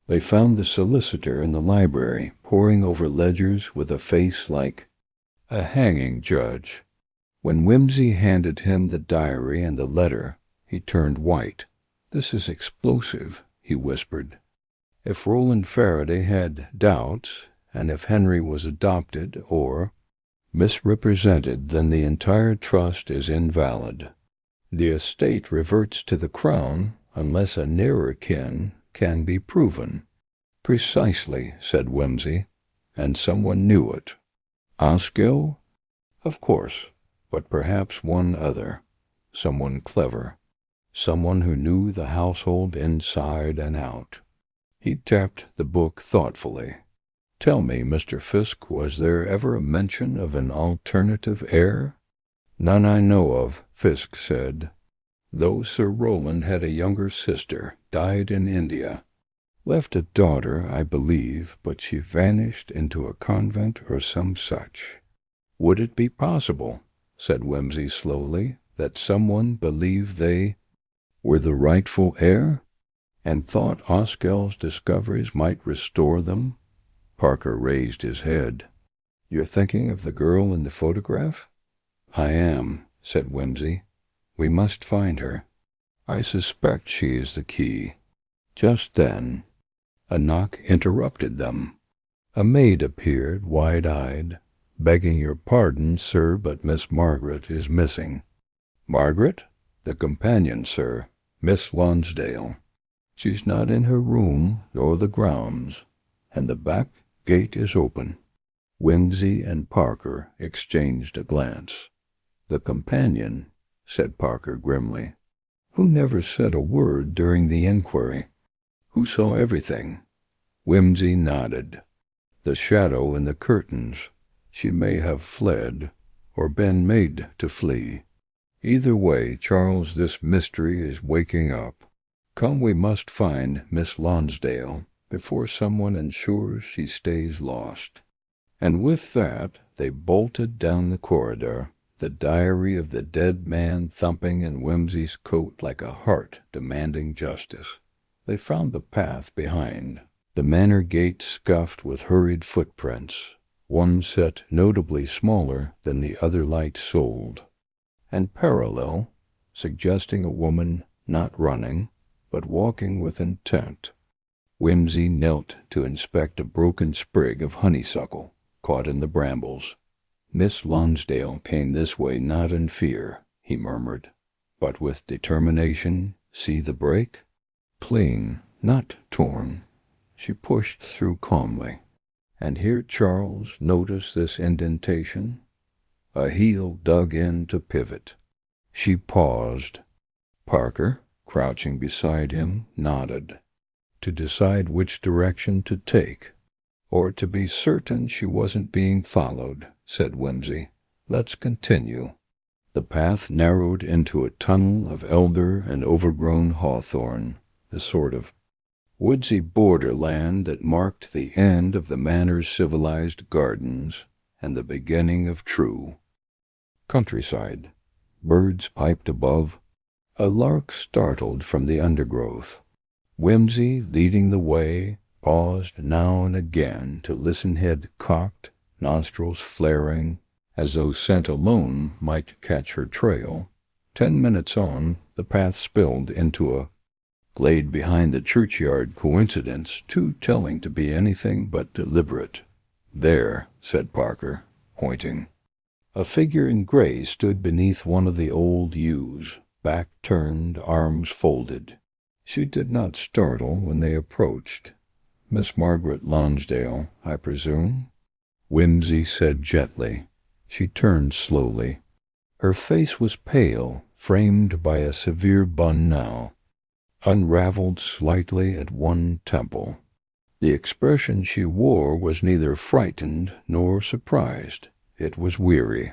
They found the solicitor in the library, poring over ledgers with a face like a hanging judge. When Whimsy handed him the diary and the letter, he turned white. This is explosive, he whispered. If Rowland Faraday had doubts, and if Henry was adopted or misrepresented, then the entire trust is invalid. The estate reverts to the crown unless a nearer kin can be proven. Precisely, said Whimsy, and someone knew it. Askel? Of course, but perhaps one other. Someone clever. Someone who knew the household inside and out. He tapped the book thoughtfully. Tell me, Mr. Fisk, was there ever a mention of an alternative heir? None I know of, Fisk said. Though Sir Rowland had a younger sister, died in India. Left a daughter, I believe, but she vanished into a convent or some such. Would it be possible, said Whimsy slowly, that someone believed they were the rightful heir, and thought Askel's discoveries might restore them? Parker raised his head. You're thinking of the girl in the photograph? I am, said Whimsy. We must find her. I suspect she is the key. Just then, a knock interrupted them. A maid appeared, wide-eyed. Begging your pardon, sir, but Miss Margaret is missing. Margaret? The companion, sir. Miss Lonsdale. She's not in her room or the grounds, and the back gate is open. Whimsy and Parker exchanged a glance. "The companion," said Parker grimly, "who never said a word during the inquiry, who saw everything." Whimsy nodded. "The shadow in the curtains. She may have fled, or been made to flee. Either way, Charles, this mystery is waking up. Come, we must find Miss Lonsdale before someone ensures she stays lost." And with that they bolted down the corridor, the diary of the dead man thumping in Whimsy's coat like a heart demanding justice. They found the path behind. The manor gate scuffed with hurried footprints, one set notably smaller than the other light sold, and parallel, suggesting a woman not running, but walking with intent. Whimsy knelt to inspect a broken sprig of honeysuckle caught in the brambles. "Miss Lonsdale came this way not in fear," he murmured, "but with determination. See the break? Clean, not torn." She pushed through calmly. "And here, Charles, notice this indentation? A heel dug in to pivot." She paused. Parker, crouching beside him, nodded. To decide which direction to take, or to be certain she wasn't being followed, said Whimsy. "Let's continue." The path narrowed into a tunnel of elder and overgrown hawthorn, the sort of woodsy borderland that marked the end of the manor's civilized gardens and the beginning of true countryside. Birds piped above. A lark startled from the undergrowth. Whimsy, leading the way, paused now and again to listen, head cocked, nostrils flaring, as though scent alone might catch her trail. 10 minutes on, the path spilled into a glade behind the churchyard, coincidence too telling to be anything but deliberate. "There," said Parker, pointing. A figure in gray stood beneath one of the old yews, back turned, arms folded. She did not startle when they approached. "Miss Margaret Lonsdale, I presume?" Whimsy said gently. She turned slowly. Her face was pale, framed by a severe bun now, unraveled slightly at one temple. The expression she wore was neither frightened nor surprised. It was weary,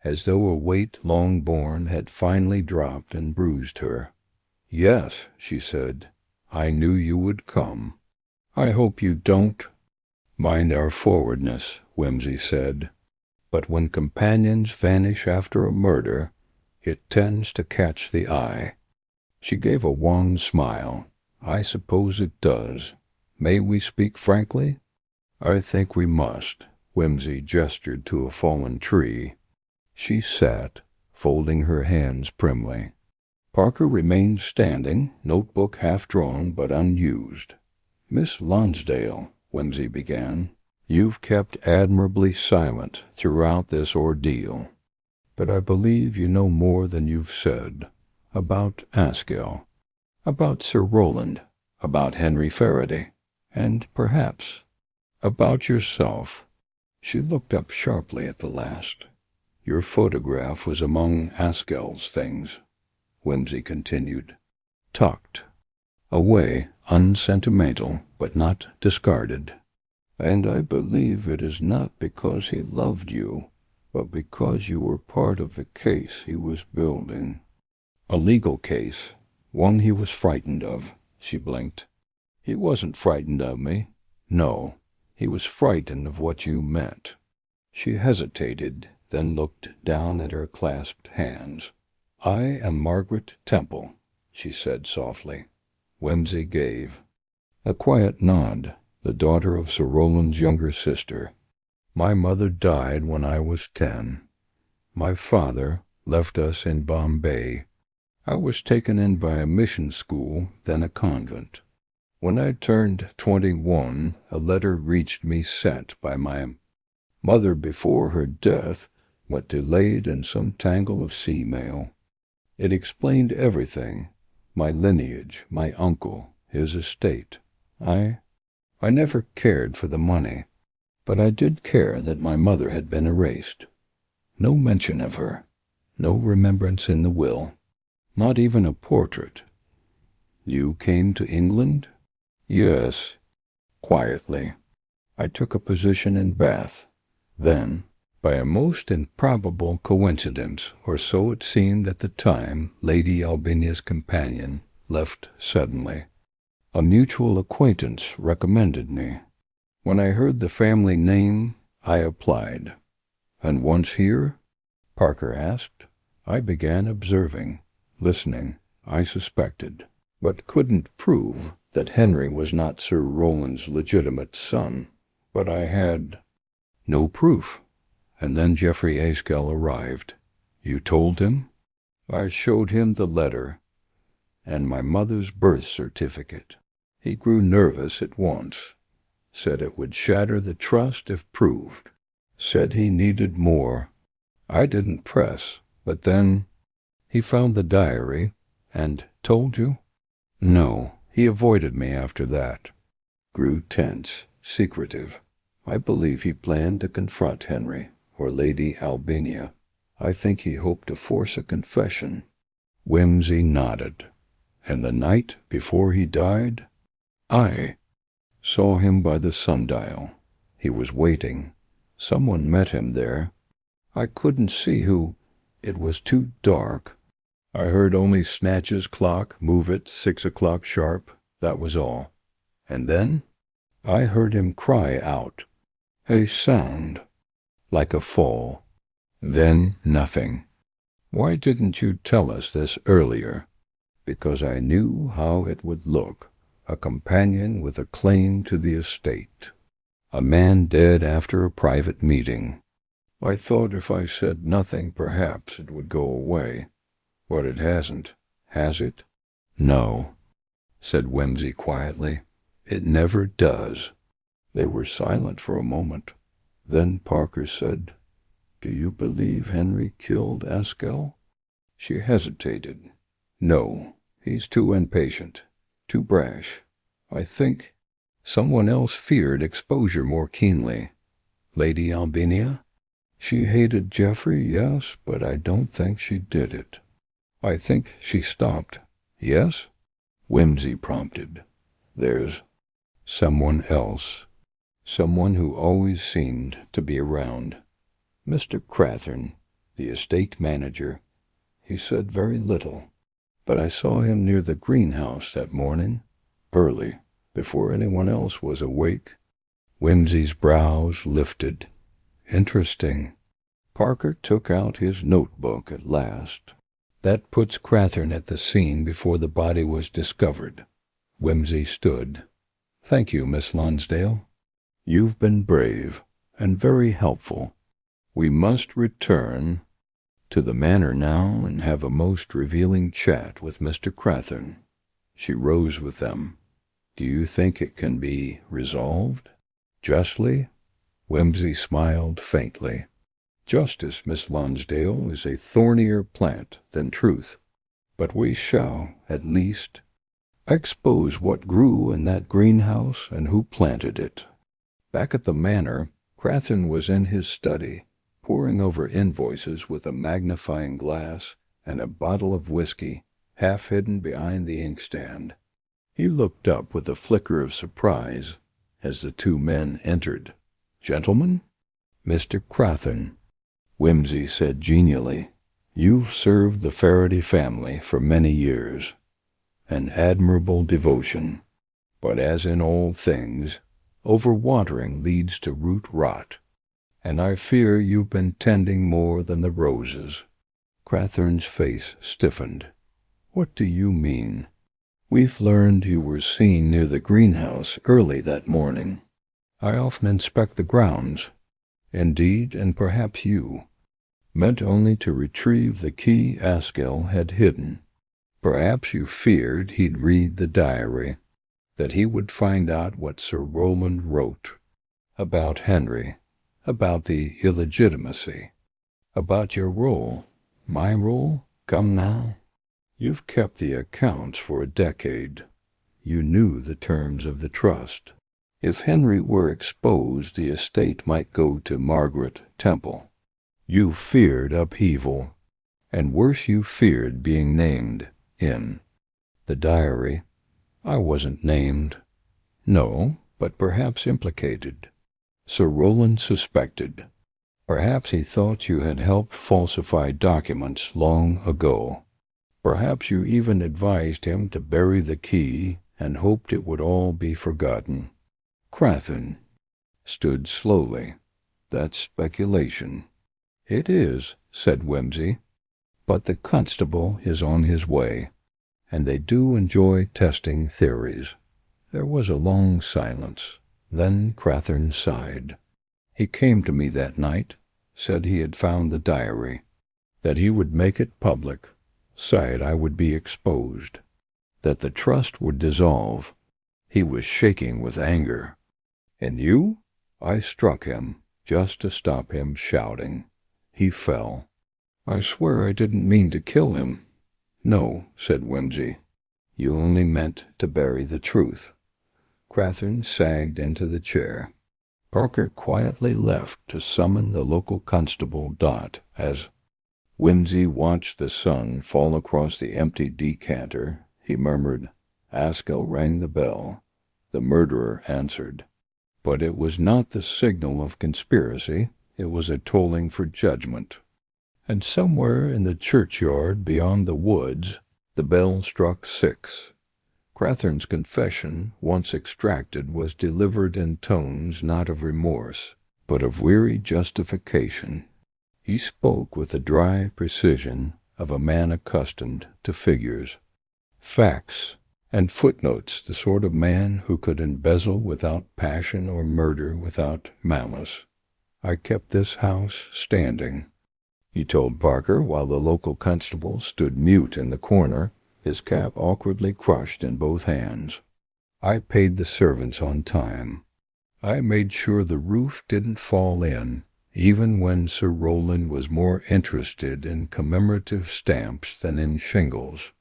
as though a weight long borne had finally dropped and bruised her. "Yes," she said, "I knew you would come. I hope you don't mind our forwardness," Whimsy said. "But when companions vanish after a murder, it tends to catch the eye." She gave a wan smile. "I suppose it does. May we speak frankly?" "I think we must." Whimsy gestured to a fallen tree. She sat, folding her hands primly. Parker remained standing, notebook half drawn but unused. "Miss Lonsdale," Whimsy began, "you've kept admirably silent throughout this ordeal, but I believe you know more than you've said about Askell, about Sir Rowland, about Henry Faraday, and perhaps about yourself." She looked up sharply at the last. "Your photograph was among Askell's things," Whimsy continued. "Tucked away, unsentimental, but not discarded. And I believe it is not because he loved you, but because you were part of the case he was building. A legal case, one he was frightened of." She blinked. "He wasn't frightened of me. No, he was frightened of what you meant." She hesitated, then looked down at her clasped hands. "I am Margaret Temple," she said softly. Whimsy gave a quiet nod. "The daughter of Sir Rowland's younger sister. My mother died when I was 10. My father left us in Bombay. I was taken in by a mission school, then a convent. When I turned 21, a letter reached me sent by my mother before her death, but delayed in some tangle of sea mail. It explained everything, my lineage, my uncle, his estate. I never cared for the money, but I did care that my mother had been erased. No mention of her. No remembrance in the will. Not even a portrait. You came to England? Yes. Quietly. I took a position in Bath. Then, by a most improbable coincidence, or so it seemed at the time, Lady Albinia's companion left suddenly. A mutual acquaintance recommended me. When I heard the family name, I applied. And once here? Parker asked. I began observing, listening. I suspected, but couldn't prove that Henry was not Sir Rowland's legitimate son. But I had no proof. And then Geoffrey Askell arrived. You told him? I showed him the letter and my mother's birth certificate. He grew nervous at once. Said it would shatter the trust if proved. Said he needed more. I didn't press, but then he found the diary and told you? No, he avoided me after that. Grew tense, secretive. I believe he planned to confront Henry or Lady Albinia. I think he hoped to force a confession. Whimsy nodded. And the night before he died? I saw him by the sundial. He was waiting. Someone met him there. I couldn't see who. It was too dark. I heard only Snatch's clock move at 6 o'clock sharp. That was all. And then I heard him cry out. A sound. Like a fall. Then nothing. Why didn't you tell us this earlier? Because I knew how it would look. A companion with a claim to the estate. A man dead after a private meeting. I thought if I said nothing, perhaps it would go away. But it hasn't, has it? No, said Whimsy quietly. It never does. They were silent for a moment. Then Parker said, Do you believe Henry killed Askell? She hesitated. No, he's too impatient, too brash. I think someone else feared exposure more keenly. Lady Albinia? She hated Geoffrey, yes, but I don't think she did it. I think she stopped. Yes? Whimsy prompted. There's someone else. Someone who always seemed to be around. Mr. Crathern, the estate manager. He said very little, but I saw him near the greenhouse that morning, early, before anyone else was awake. Whimsy's brows lifted. Interesting. Parker took out his notebook at last. That puts Crathern at the scene before the body was discovered. Whimsy stood. Thank you, Miss Lonsdale. You've been brave and very helpful. We must return to the manor now and have a most revealing chat with Mr. Crathern. She rose with them. Do you think it can be resolved? Justly? Whimsy smiled faintly. Justice, Miss Lonsdale, is a thornier plant than truth. But we shall, at least, expose what grew in that greenhouse and who planted it. Back at the manor, Crathern was in his study, poring over invoices with a magnifying glass and a bottle of whiskey, half hidden behind the inkstand. He looked up with a flicker of surprise as the two men entered. Gentlemen? Mr. Crathern, Whimsy said genially, you've served the Faraday family for many years. An admirable devotion. But as in all things, overwatering leads to root rot, and I fear you've been tending more than the roses. Crathern's face stiffened. What do you mean? We've learned you were seen near the greenhouse early that morning. I often inspect the grounds. Indeed, and perhaps you, meant only to retrieve the key Askell had hidden. Perhaps you feared he'd read the diary, that he would find out what Sir Rowland wrote. About Henry, about the illegitimacy, about your role. My role? Come now. You've kept the accounts for a decade. You knew the terms of the trust. If Henry were exposed, the estate might go to Margaret Temple. You feared upheaval, and worse, you feared being named in the diary. I wasn't named. No, but perhaps implicated. Sir Rowland suspected. Perhaps he thought you had helped falsify documents long ago. Perhaps you even advised him to bury the key and hoped it would all be forgotten. Crathern stood slowly. That's speculation. It is, said Whimsy, but the constable is on his way, and they do enjoy testing theories. There was a long silence. Then Crathern sighed. He came to me that night, said he had found the diary, that he would make it public, said I would be exposed, that the trust would dissolve. He was shaking with anger. And you? I struck him, just to stop him shouting. He fell. I swear I didn't mean to kill him. No, said Whimsy. You only meant to bury the truth. Crathern sagged into the chair. Parker quietly left to summon the local constable, Dot, as Whimsy watched the sun fall across the empty decanter. He murmured, Askell rang the bell. The murderer answered. But it was not the signal of conspiracy. It was a tolling for judgment. And somewhere in the churchyard beyond the woods, the bell struck 6. Crathern's confession, once extracted, was delivered in tones not of remorse, but of weary justification. He spoke with the dry precision of a man accustomed to figures, facts, and footnotes, the sort of man who could embezzle without passion or murder without malice. I kept this house standing, he told Parker, while the local constable stood mute in the corner, his cap awkwardly crushed in both hands. I paid the servants on time. I made sure the roof didn't fall in, even when Sir Rowland was more interested in commemorative stamps than in shingles.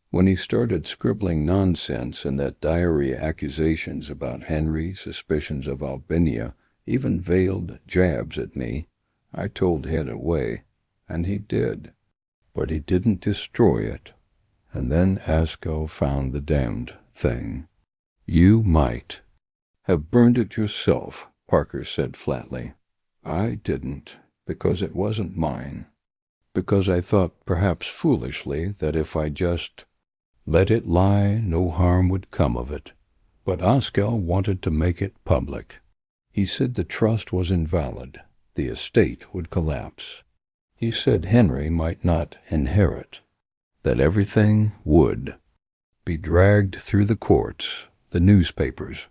When he started scribbling nonsense in that diary, accusations about Henry, suspicions of Albinia, even veiled jabs at me, I told Head away, and he did. But he didn't destroy it. And then Askell found the damned thing. You might have burned it yourself, Parker said flatly. I didn't, because it wasn't mine. Because I thought, perhaps foolishly, that if I just let it lie, no harm would come of it. But Askell wanted to make it public. He said the trust was invalid. The estate would collapse. He said Henry might not inherit, that everything would be dragged through the courts, the newspapers.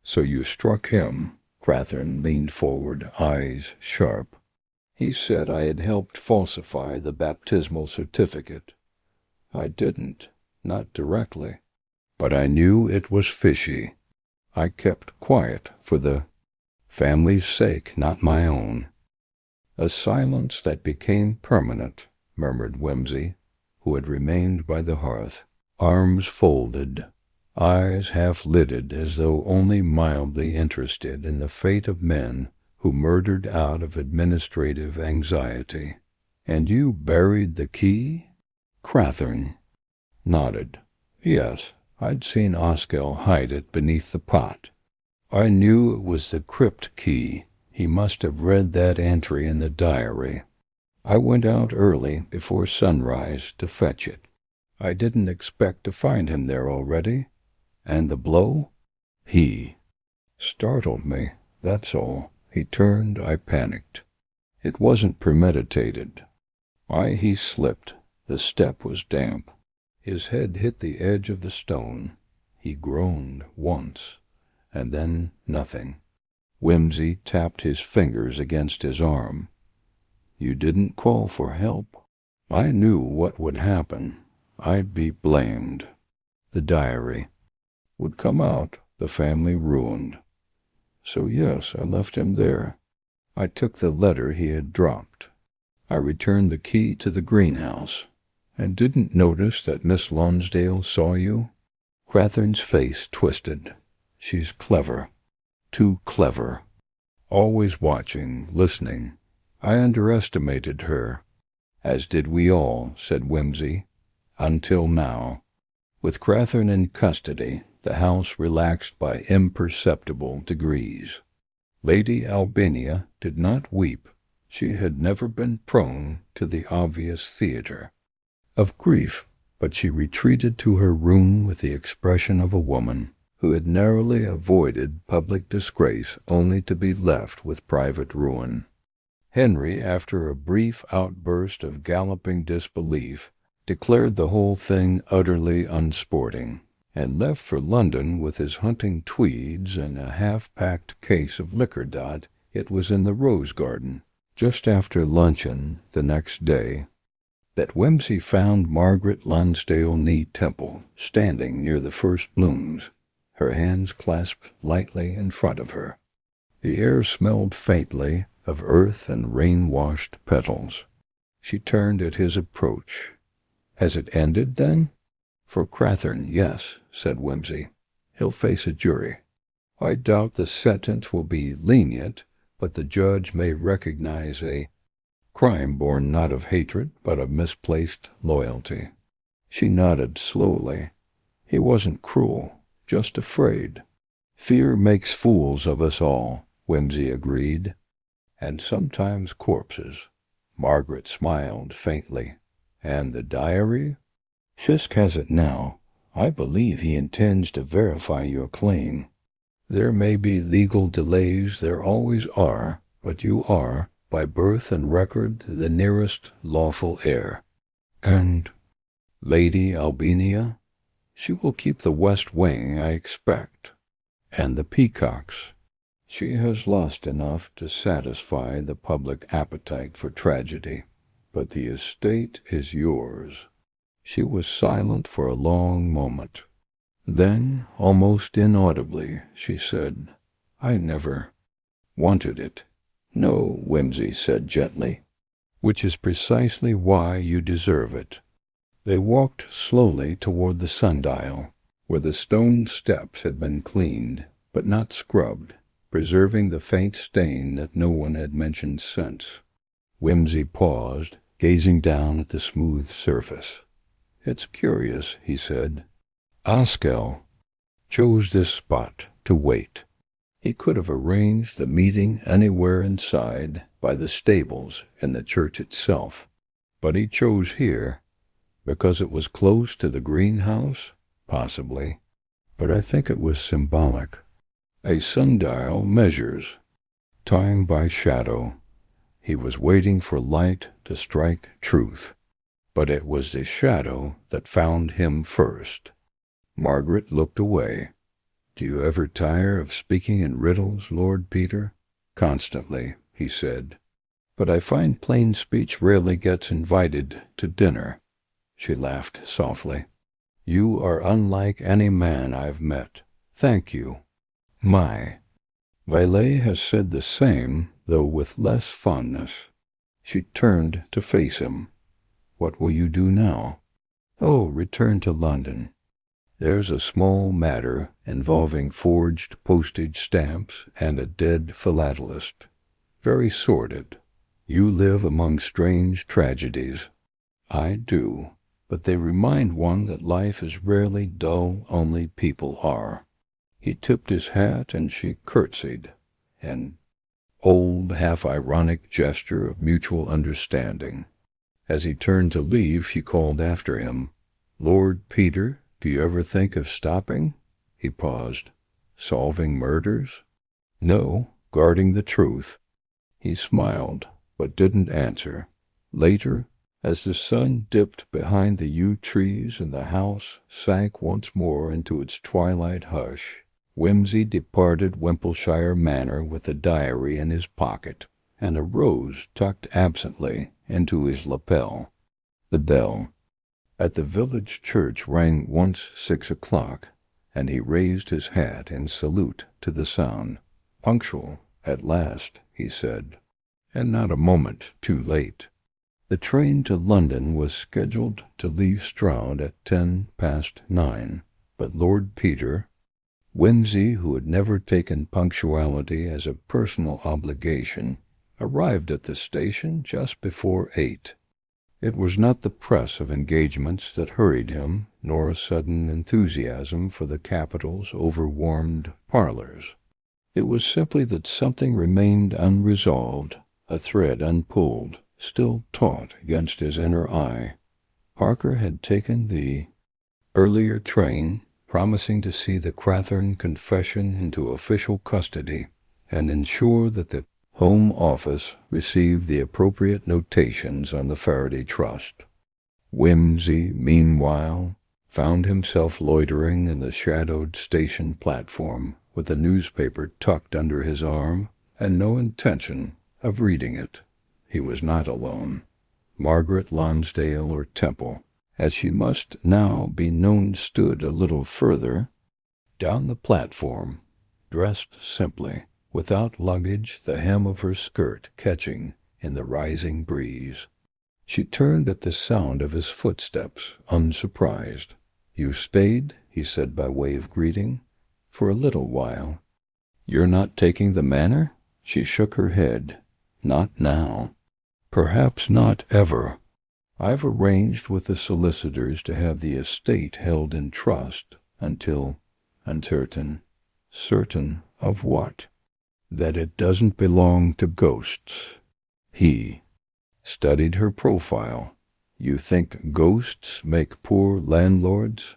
So you struck him. Crathern leaned forward, eyes sharp. He said I had helped falsify the baptismal certificate. I didn't, not directly. But I knew it was fishy. I kept quiet for the family's sake, not my own. A silence that became permanent, murmured Whimsy, who had remained by the hearth, arms folded, eyes half-lidded as though only mildly interested in the fate of men who murdered out of administrative anxiety. And you buried the key? Crathern nodded. Yes, I'd seen Askell hide it beneath the pot. I knew it was the crypt key. He must have read that entry in the diary. I went out early, before sunrise, to fetch it. I didn't expect to find him there already. And the blow? He startled me, that's all. He turned, I panicked. It wasn't premeditated. He slipped. The step was damp. His head hit the edge of the stone. He groaned once, and then nothing. Whimsy tapped his fingers against his arm. You didn't call for help. I knew what would happen. I'd be blamed. The diary would come out, the family ruined. So yes, I left him there. I took the letter he had dropped. I returned the key to the greenhouse, and didn't notice that Miss Lonsdale saw you. Crathern's face twisted. She's clever. Too clever. Always watching, listening. I underestimated her. "As did we all," said Whimsy, "until now." With Catherine in custody, the house relaxed by imperceptible degrees. Lady Albania did not weep. She had never been prone to the obvious theatre of grief, but she retreated to her room with the expression of a woman who had narrowly avoided public disgrace only to be left with private ruin. Henry, after a brief outburst of galloping disbelief, declared the whole thing utterly unsporting, and left for London with his hunting tweeds and a half-packed case of liquor. It was in the Rose Garden, just after luncheon the next day, that Whimsy found Margaret Lonsdale Knee Temple standing near the first blooms, her hands clasped lightly in front of her. The air smelled faintly of earth and rain-washed petals. She turned at his approach. "Has it ended, then?" "For Catherine, yes," said Whimsy. "He'll face a jury. I doubt the sentence will be lenient, but the judge may recognize a crime born not of hatred, but of misplaced loyalty." She nodded slowly. "He wasn't cruel, just afraid." "Fear makes fools of us all," Whimsy agreed. "And sometimes corpses." Margaret smiled faintly. "And the diary?" "Fisk has it now. I believe he intends to verify your claim. There may be legal delays, there always are, but you are, by birth and record, the nearest lawful heir." "And Lady Albania?" "She will keep the West Wing, I expect." "And the peacocks?" "She has lost enough to satisfy the public appetite for tragedy. But the estate is yours." She was silent for a long moment. Then, almost inaudibly, she said, "I never wanted it." "No," Whimsy said gently. "Which is precisely why you deserve it." They walked slowly toward the sundial, where the stone steps had been cleaned, but not scrubbed, preserving the faint stain that no one had mentioned since. Whimsy paused, gazing down at the smooth surface. "It's curious," he said. "Askell chose this spot to wait. He could have arranged the meeting anywhere inside, by the stables, in the church itself. But he chose here, because it was close to the greenhouse, possibly. But I think it was symbolic. A sundial measures, time by shadow. He was waiting for light to strike truth. But it was the shadow that found him first." Margaret looked away. "Do you ever tire of speaking in riddles, Lord Peter?" "Constantly," he said. "But I find plain speech rarely gets invited to dinner." She laughed softly. "You are unlike any man I've met. Thank you." "My valet has said the same, though with less fondness." She turned to face him. "What will you do now?" "Oh, return to London. There's a small matter involving forged postage stamps and a dead philatelist. Very sordid. You live among strange tragedies." "I do, but they remind one that life is rarely dull, only people are." He tipped his hat and she curtsied, an old, half-ironic gesture of mutual understanding. As he turned to leave, she called after him, "Lord Peter, do you ever think of stopping?" He paused. "Solving murders?" "No, guarding the truth." He smiled, but didn't answer. Later, as the sun dipped behind the yew trees and the house sank once more into its twilight hush, Whimsy departed Wimpleshire Manor with the diary in his pocket, and a rose tucked absently into his lapel. The bell at the village church rang once 6 o'clock, and he raised his hat in salute to the sound. "Punctual, at last," he said, "and not a moment too late." The train to London was scheduled to leave Stroud at 9:10, but Lord Peter, Whimsy, who had never taken punctuality as a personal obligation, arrived at the station just before 8. It was not the press of engagements that hurried him, nor a sudden enthusiasm for the capital's overwarmed parlors. It was simply that something remained unresolved, a thread unpulled, still taut against his inner eye. Parker had taken the earlier train, promising to see the Crathern confession into official custody and ensure that the Home Office received the appropriate notations on the Faraday Trust. Whimsy, meanwhile, found himself loitering in the shadowed station platform with a newspaper tucked under his arm and no intention of reading it. He was not alone. Margaret Lonsdale or Temple, as she must now be known, stood a little further down the platform, dressed simply, without luggage, the hem of her skirt catching in the rising breeze. She turned at the sound of his footsteps, unsurprised. "You stayed," he said by way of greeting, "for a little while." "You're not taking the manor?" She shook her head. "Not now. Perhaps not ever. I've arranged with the solicitors to have the estate held in trust until uncertain." "Certain of what?" "That it doesn't belong to ghosts." He studied her profile. "You think ghosts make poor landlords?"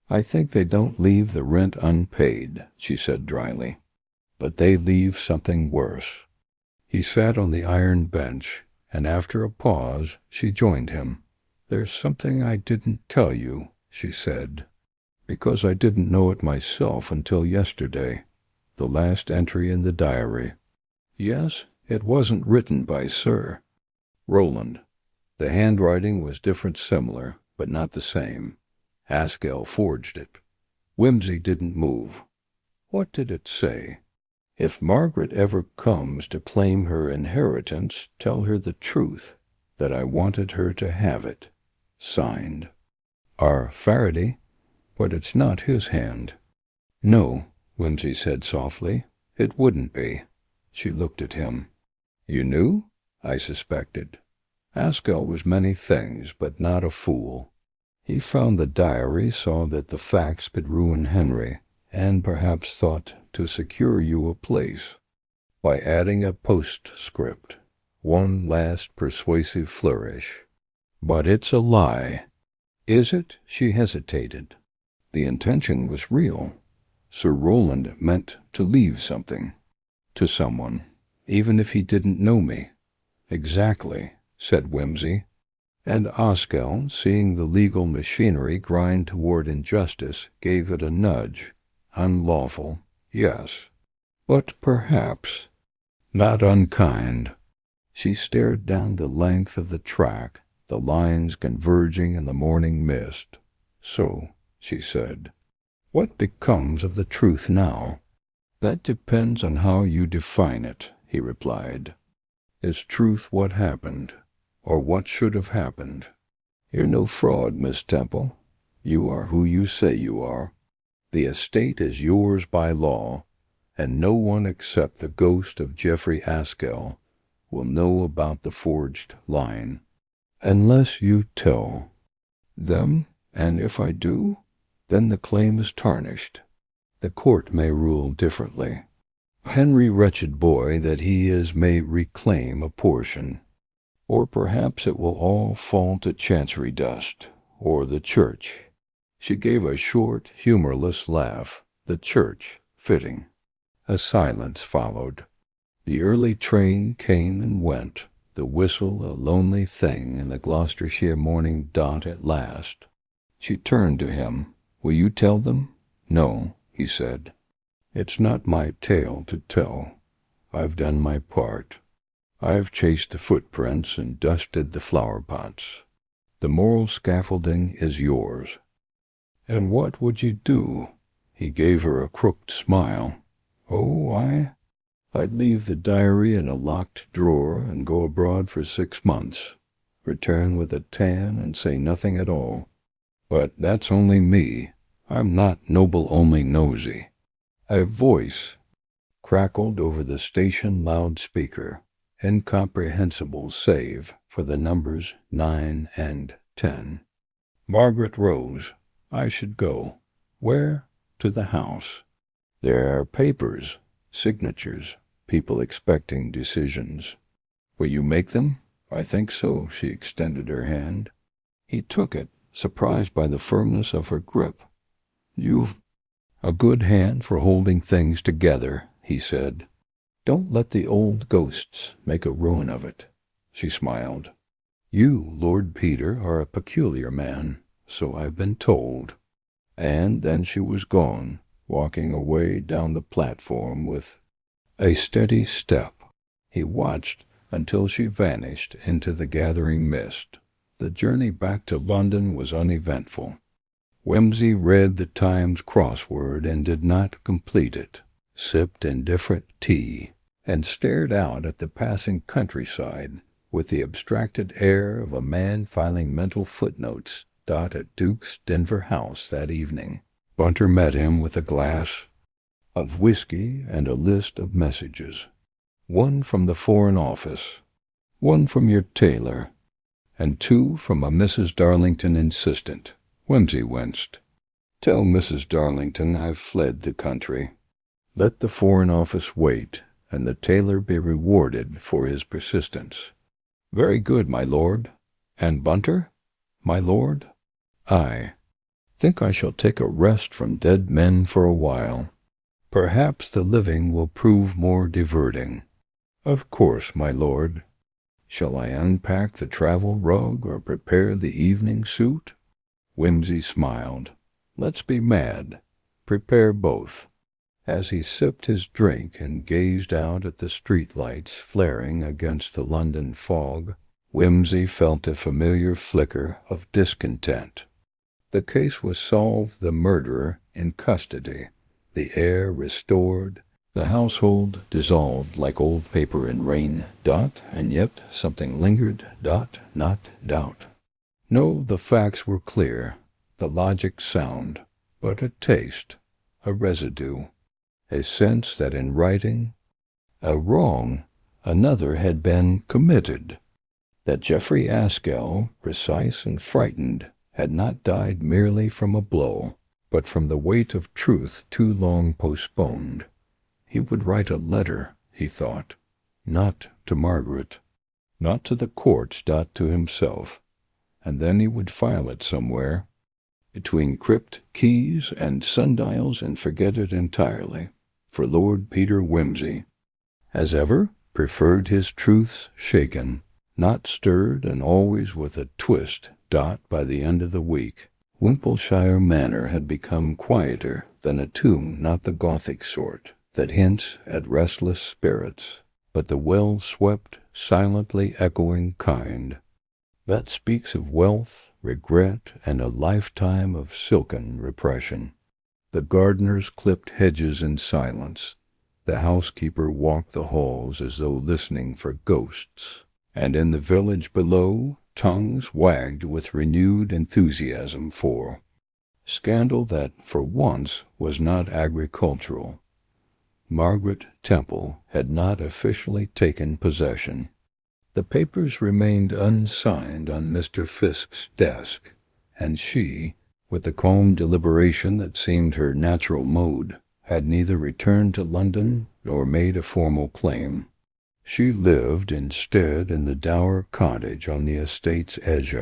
"I think they don't leave the rent unpaid," she said dryly. "But they leave something worse." He sat on the iron bench, and after a pause she joined him. "There's something I didn't tell you," she said, "because I didn't know it myself until yesterday. The last entry in the diary. Yes, it wasn't written by Sir Roland. The handwriting was different, similar, but not the same. Haskell forged it." Whimsy didn't move. "What did it say?" "If Margaret ever comes to claim her inheritance, tell her the truth, that I wanted her to have it. Signed, R. Faraday, but it's not his hand." "No," Whimsy said softly, "it wouldn't be." She looked at him. "You knew?" "I suspected. Haskell was many things, but not a fool. He found the diary, saw that the facts could ruin Henry, and perhaps thought to secure you a place by adding a postscript, one last persuasive flourish. But it's a lie." "Is it?" She hesitated. "The intention was real. Sir Roland meant to leave something to someone, even if he didn't know me." "Exactly," said Whimsy. And Haskell, seeing the legal machinery grind toward injustice, gave it a nudge. "Unlawful, yes, but perhaps not unkind." She stared down the length of the track, the lines converging in the morning mist. "So," she said, "what becomes of the truth now?" "That depends on how you define it," he replied. "Is truth what happened, or what should have happened? You're no fraud, Miss Temple. You are who you say you are. The estate is yours by law, and no one except the ghost of Geoffrey Haskell will know about the forged line, unless you tell them, and if I do, then the claim is tarnished. The court may rule differently. Henry, wretched boy that he is, may reclaim a portion, or perhaps it will all fall to chancery dust, or the church." She gave a short, humorless laugh. "The church, fitting." A silence followed. The early train came and went, the whistle a lonely thing in the Gloucestershire morning dot at last. She turned to him. "Will you tell them?" "No," he said. "It's not my tale to tell. I've done my part. I've chased the footprints and dusted the flower pots. The moral scaffolding is yours." "And what would you do?" He gave her a crooked smile. "Oh, I'd leave the diary in a locked drawer and go abroad for 6 months, return with a tan and say nothing at all. But that's only me. I'm not noble, only nosy." A voice crackled over the station loudspeaker. incomprehensible save for the numbers 9 and 10. Margaret rose. I should go. Where? To the house. There are papers, signatures, people expecting decisions. Will you make them? I think so. She extended her hand. He took it, surprised by the firmness of her grip. You've a good hand for holding things together, he said. Don't let the old ghosts make a ruin of it. She smiled. You, Lord Peter, are a peculiar man, so I've been told. And then she was gone, walking away down the platform with a steady step. He watched until she vanished into the gathering mist. The journey back to London was uneventful. Whimsy read the Times crossword and did not complete it, sipped indifferent tea, and stared out at the passing countryside with the abstracted air of a man filing mental footnotes at Duke's Denver house that evening. Bunter met him with a glass of whiskey and a list of messages. One from the Foreign Office, one from your tailor, and two from a Mrs. Darlington insistent. Whimsy winced. Tell Mrs. Darlington I've fled the country. Let the Foreign Office wait, and the tailor be rewarded for his persistence. Very good, my lord. And Bunter? My lord? I think I shall take a rest from dead men for a while. Perhaps the living will prove more diverting. Of course, my lord. Shall I unpack the travel rug or prepare the evening suit? Whimsy smiled. Let's be mad. Prepare both. As he sipped his drink and gazed out at the street lights flaring against the London fog, Whimsy felt a familiar flicker of discontent. The case was solved, the murderer in custody, the air restored, the household dissolved like old paper in rain, and yet something lingered, not doubt. No, the facts were clear, the logic sound, but a taste, a residue, a sense that in righting a wrong another had been committed, that Geoffrey Askell, precise and frightened, had not died merely from a blow, but from the weight of truth too long postponed. He would write a letter, he thought, not to Margaret, not to the court, to himself, and then he would file it somewhere, between crypt keys and sundials, and forget it entirely, for Lord Peter Whimsy, as ever, preferred his truths shaken, not stirred, and always with a twist, by the end of the week. Wimpleshire Manor had become quieter than a tomb, not the Gothic sort that hints at restless spirits, but the well-swept, silently echoing kind that speaks of wealth, regret, and a lifetime of silken repression. The gardeners clipped hedges in silence. The housekeeper walked the halls as though listening for ghosts, and in the village below tongues wagged with renewed enthusiasm for scandal that, for once, was not agricultural. Margaret Temple had not officially taken possession. The papers remained unsigned on Mr. Fisk's desk, and she, with the calm deliberation that seemed her natural mode, had neither returned to London nor made a formal claim. She lived instead in the dour cottage on the estate's edge,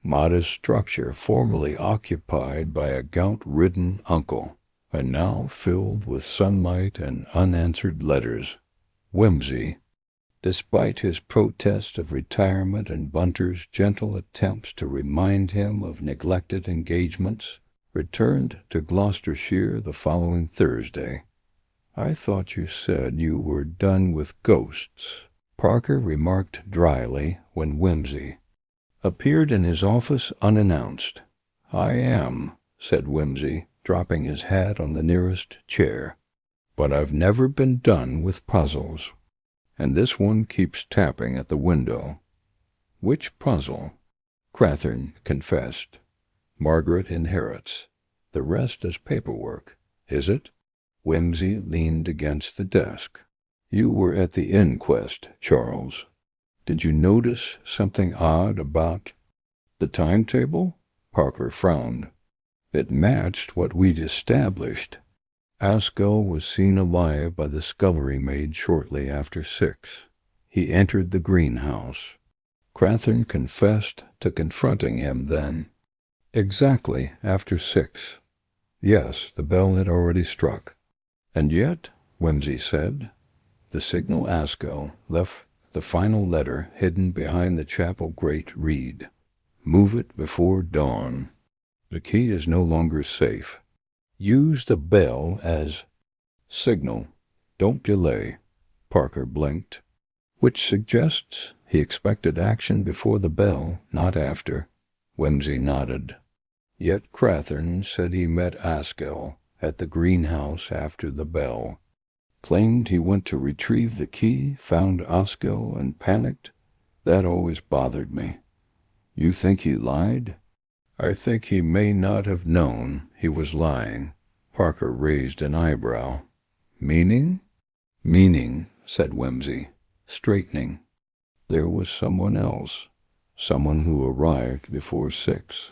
modest structure formerly occupied by a gout-ridden uncle, and now filled with sunlight and unanswered letters. Whimsy, despite his protest of retirement and Bunter's gentle attempts to remind him of neglected engagements, returned to Gloucestershire the following Thursday. I thought you said you were done with ghosts, Parker remarked dryly when Whimsy appeared in his office unannounced. I am, said Whimsy, dropping his hat on the nearest chair, but I've never been done with puzzles, and this one keeps tapping at the window. Which puzzle? Crathern confessed. Margaret inherits. The rest is paperwork, is it? Whimsy leaned against the desk. You were at the inquest, Charles. Did you notice something odd about the timetable? Parker frowned. It matched what we'd established. Askell was seen alive by the scullery maid shortly after 6. He entered the greenhouse. Crathern confessed to confronting him then. Exactly after 6. Yes, the bell had already struck. And yet, Whimsy said, the signal Askell left the final letter hidden behind the chapel grate read, "Move it before dawn." The key is no longer safe. Use the bell as signal. Don't delay. Parker blinked, which suggests he expected action before the bell, not after. Whimsy nodded. Yet Crathern said he met Askell at the greenhouse after the bell. Claimed he went to retrieve the key, found Askell, and panicked. That always bothered me. You think he lied? I think he may not have known he was lying. Parker raised an eyebrow. Meaning? Meaning, said Whimsy, straightening. There was someone else. Someone who arrived before 6.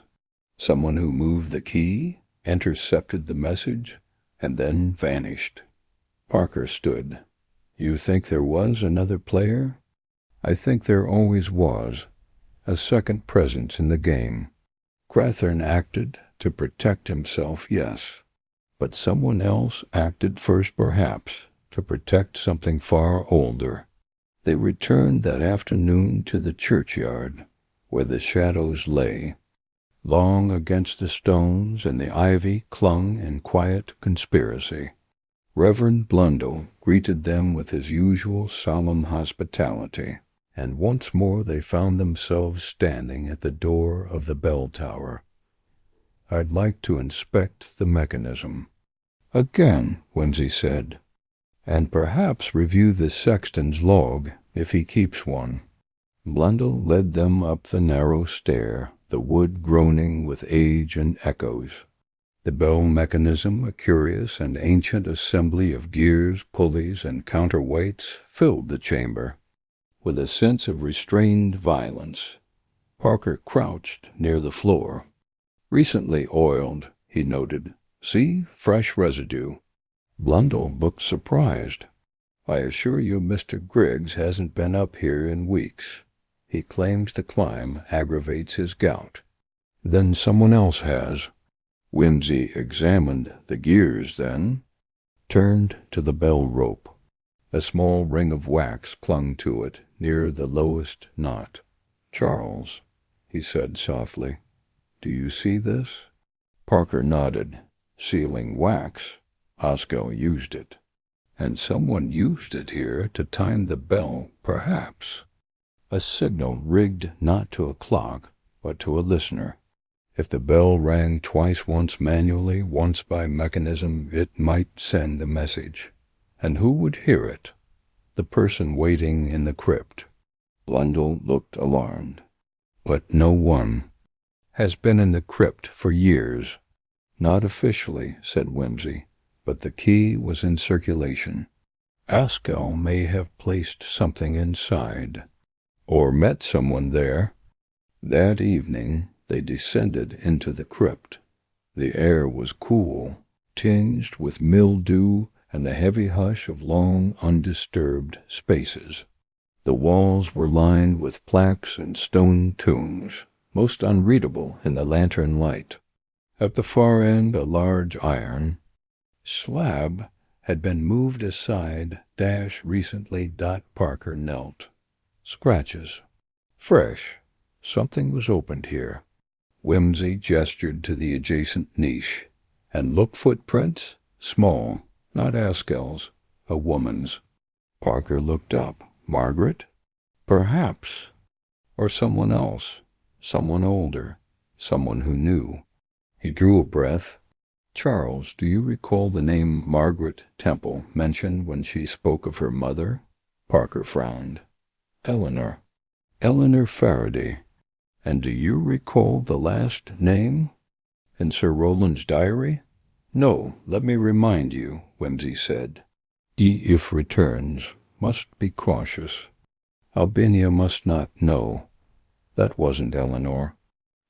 Someone who moved the key, intercepted the message, and then vanished. Parker stood. You think there was another player? I think there always was. A second presence in the game. Crathern acted to protect himself, yes. But someone else acted first, perhaps, to protect something far older. They returned that afternoon to the churchyard, where the shadows lay. Long against the stones and the ivy clung in quiet conspiracy. Reverend Blundell greeted them with his usual solemn hospitality, and once more they found themselves standing at the door of the bell tower. I'd like to inspect the mechanism. Again, Whimsy said, and perhaps review the sexton's log, if he keeps one. Blundell led them up the narrow stair, the wood groaning with age and echoes. The bell mechanism, a curious and ancient assembly of gears, pulleys, and counterweights, filled the chamber. With a sense of restrained violence, Parker crouched near the floor. Recently oiled, he noted. See, fresh residue. Blundell looked surprised. I assure you Mr. Griggs hasn't been up here in weeks. He claims the climb aggravates his gout. Then someone else has. Whimsy examined the gears then, turned to the bell rope. A small ring of wax clung to it near the lowest knot. Charles, he said softly, do you see this? Parker nodded. Sealing wax. Askell used it. And someone used it here to time the bell, perhaps. A signal rigged not to a clock, but to a listener. If the bell rang twice, once manually, once by mechanism, it might send a message. And who would hear it? The person waiting in the crypt. Blundell looked alarmed. But no one has been in the crypt for years. Not officially, said Whimsy, but the key was in circulation. Askell may have placed something inside, or met someone there. That evening they descended into the crypt. The air was cool, tinged with mildew and the heavy hush of long, undisturbed spaces. The walls were lined with plaques and stone tombs, most unreadable in the lantern light. At the far end, a large iron slab had been moved aside. Recently. Parker knelt. Scratches. Fresh. Something was opened here. Whimsy gestured to the adjacent niche. And look, footprints? Small, not Askell's, a woman's. Parker looked up. Margaret? Perhaps. Or someone else. Someone older. Someone who knew. He drew a breath. Charles, do you recall the name Margaret Temple mentioned when she spoke of her mother? Parker frowned. Eleanor. Eleanor Faraday. And do you recall the last name? In Sir Rowland's diary? No, let me remind you, Whimsy said. D. if returns. must be cautious. Albinia must not know. That wasn't Eleanor.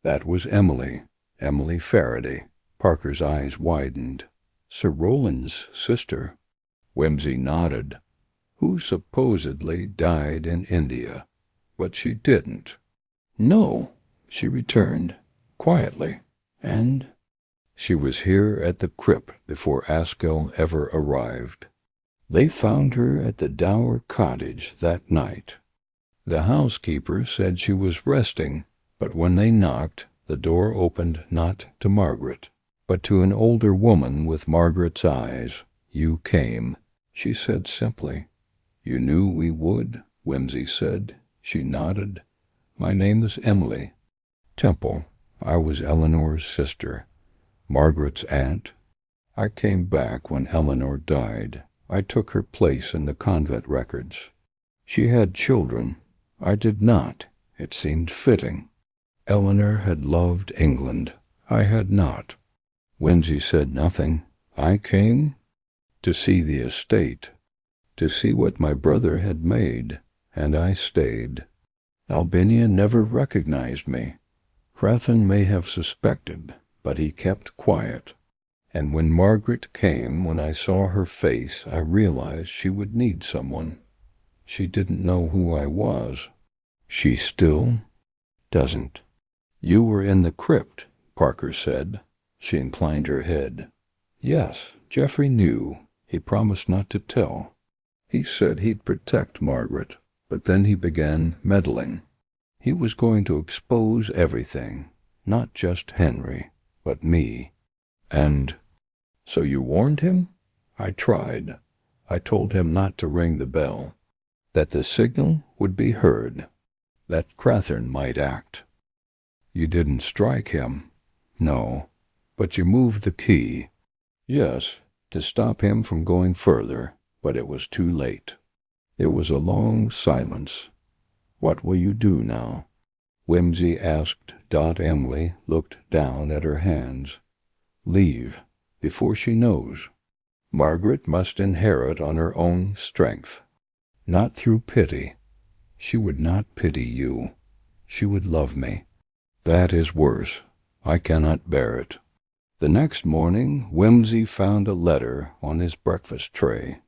That was Emily, Emily Faraday. Parker's eyes widened. Sir Rowland's sister. Whimsy nodded. Who supposedly died in India. But she didn't. No, she returned, quietly, and she was here at the crypt before Askell ever arrived. They found her at the Dower cottage that night. The housekeeper said she was resting, but when they knocked, the door opened not to Margaret, but to an older woman with Margaret's eyes. You came, she said simply. You knew we would, Whimsy said. She nodded. My name is Emily Temple. I was Eleanor's sister, Margaret's aunt. I came back when Eleanor died. I took her place in the convent records. She had children. I did not. It seemed fitting. Eleanor had loved England. I had not. Whimsy said nothing. I came to see the estate, to see what my brother had made, and I stayed. Albinia never recognized me. Crathen may have suspected, but he kept quiet. And when Margaret came, when I saw her face, I realized she would need someone. She didn't know who I was. She still doesn't. You were in the crypt, Parker said. She inclined her head. Yes, Geoffrey knew. He promised not to tell. He said he'd protect Margaret, but then he began meddling. He was going to expose everything, not just Henry, but me. And so you warned him? I tried. I told him not to ring the bell, that the signal would be heard, that Crathen might act. You didn't strike him. No, but you moved the key. Yes, to stop him from going further, but it was too late. There was a long silence. What will you do now? Whimsy asked. Emily looked down at her hands. Leave, before she knows. Margaret must inherit on her own strength, not through pity. She would not pity you. She would love me. That is worse. I cannot bear it. The next morning, Whimsy found a letter on his breakfast tray.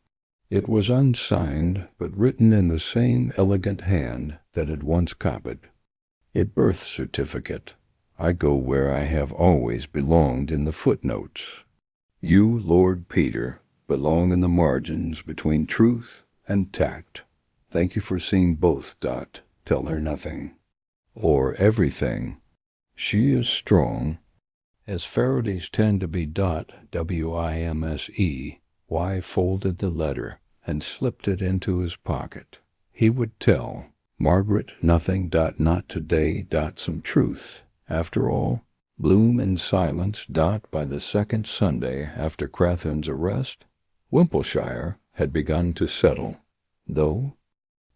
It was unsigned, but written in the same elegant hand that had once copied. A birth certificate. I go where I have always belonged in the footnotes. You, Lord Peter, belong in the margins between truth and tact. Thank you for seeing both. Tell her nothing. Or everything. She is strong. As Faraday's tend to be. Wimse. Y folded the letter and slipped it into his pocket. He would tell Margaret nothing. Not today. Some truth. After all, Bloom in silence. By the second Sunday after Crathen's arrest, Wimpleshire had begun to settle, though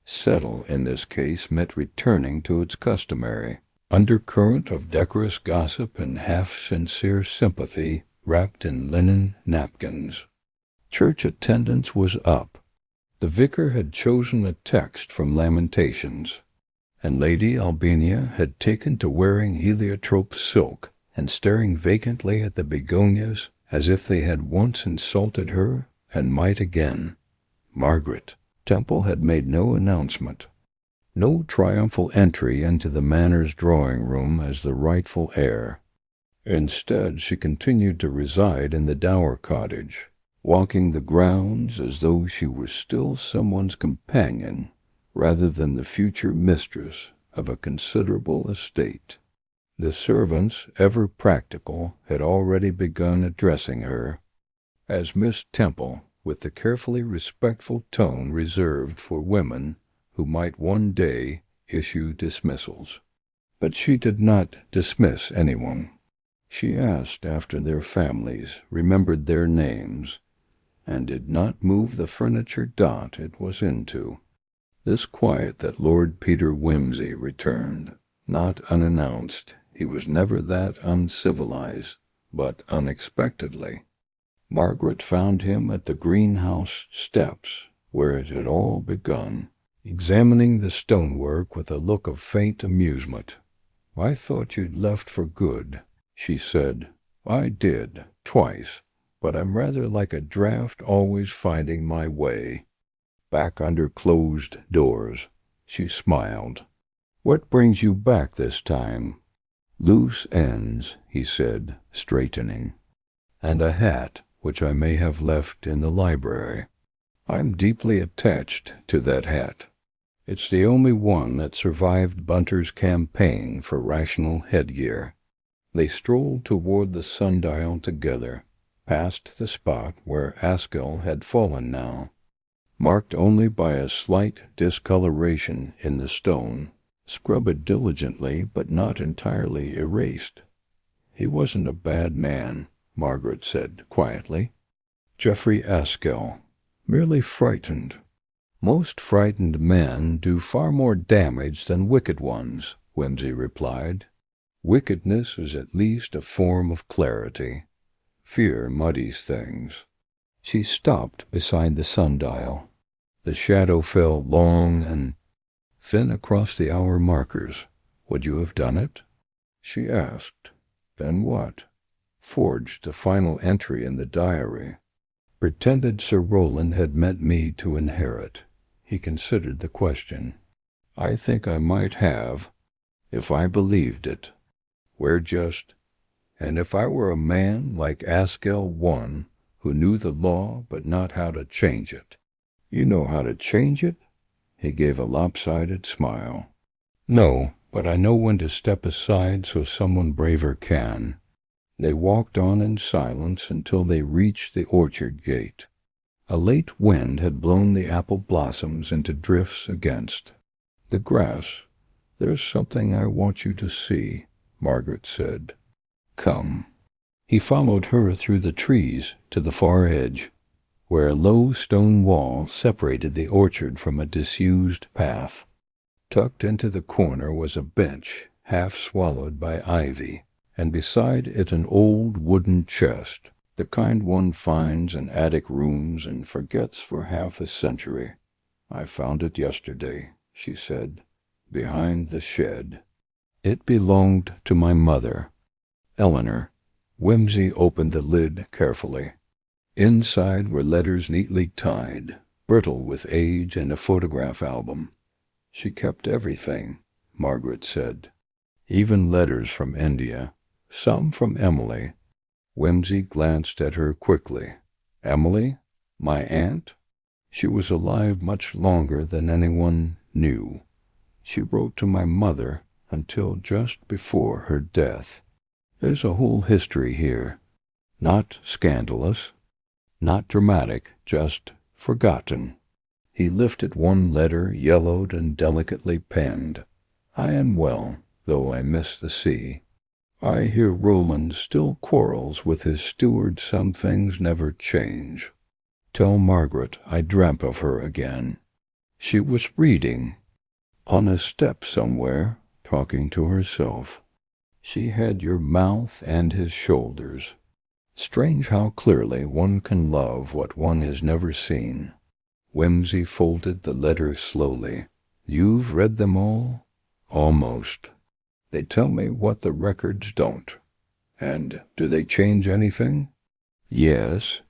settle in this case meant returning to its customary undercurrent of decorous gossip and half-sincere sympathy wrapped in linen napkins. Church attendance was up. The vicar had chosen a text from Lamentations, and Lady Albinia had taken to wearing heliotrope silk and staring vacantly at the begonias as if they had once insulted her and might again. Margaret Temple had made no announcement, no triumphal entry into the Manor's drawing-room as the rightful heir. Instead, she continued to reside in the Dower cottage, walking the grounds as though she were still someone's companion rather than the future mistress of a considerable estate. The servants, ever practical, had already begun addressing her as Miss Temple, with the carefully respectful tone reserved for women who might one day issue dismissals. But she did not dismiss anyone. She asked after their families, remembered their names, and did not move the furniture it was into. This quiet that Lord Peter Whimsy returned, not unannounced. He was never that uncivilized, but unexpectedly. Margaret found him at the greenhouse steps, where it had all begun, examining the stonework with a look of faint amusement. "I thought you'd left for good," she said. "I did, twice, but I'm rather like a draft always finding my way back under closed doors." She smiled. "What brings you back this time?" "Loose ends," he said, straightening, "and a hat which I may have left in the library. I'm deeply attached to that hat. It's the only one that survived Bunter's campaign for rational headgear." They strolled toward the sundial together, past the spot where Askell had fallen now, marked only by a slight discoloration in the stone. Scrub it diligently, but not entirely erased. "He wasn't a bad man," Margaret said quietly. "Geoffrey Askell. Merely frightened." "Most frightened men do far more damage than wicked ones," Whimsy replied. "Wickedness is at least a form of clarity. Fear muddies things." She stopped beside the sundial. The shadow fell long and thin across the hour markers. "Would you have done it?" she asked. "Then what?" "Forged the final entry in the diary. Pretended Sir Roland had meant me to inherit." He considered the question. "I think I might have, if I believed it. And if I were a man like Askell I, who knew the law but not how to change it." "You know how to change it?" He gave a lopsided smile. "No, but I know when to step aside so someone braver can." They walked on in silence until they reached the orchard gate. A late wind had blown the apple blossoms into drifts against the grass. "There's something I want you to see," Margaret said. "Come." He followed her through the trees to the far edge, where a low stone wall separated the orchard from a disused path. Tucked into the corner was a bench, half swallowed by ivy, and beside it an old wooden chest, the kind one finds in attic rooms and forgets for half a century. "I found it yesterday," she said, "behind the shed. It belonged to my mother, Eleanor." Whimsy opened the lid carefully. Inside were letters neatly tied, brittle with age, and a photograph album. "She kept everything," Margaret said. "Even letters from India, some from Emily." Whimsy glanced at her quickly. "Emily? My aunt? She was alive much longer than anyone knew. She wrote to my mother until just before her death. There's a whole history here. Not scandalous, not dramatic, just forgotten." He lifted one letter, yellowed and delicately penned. "I am well, though I miss the sea. I hear Roland still quarrels with his steward. Some things never change. Tell Margaret I dreamt of her again. She was reading on a step somewhere, talking to herself. She had your mouth and his shoulders. Strange how clearly one can love what one has never seen." Whimsy folded the letter slowly. "You've read them all?" "Almost. They tell me what the records don't." "And do they change anything?" "Yes,"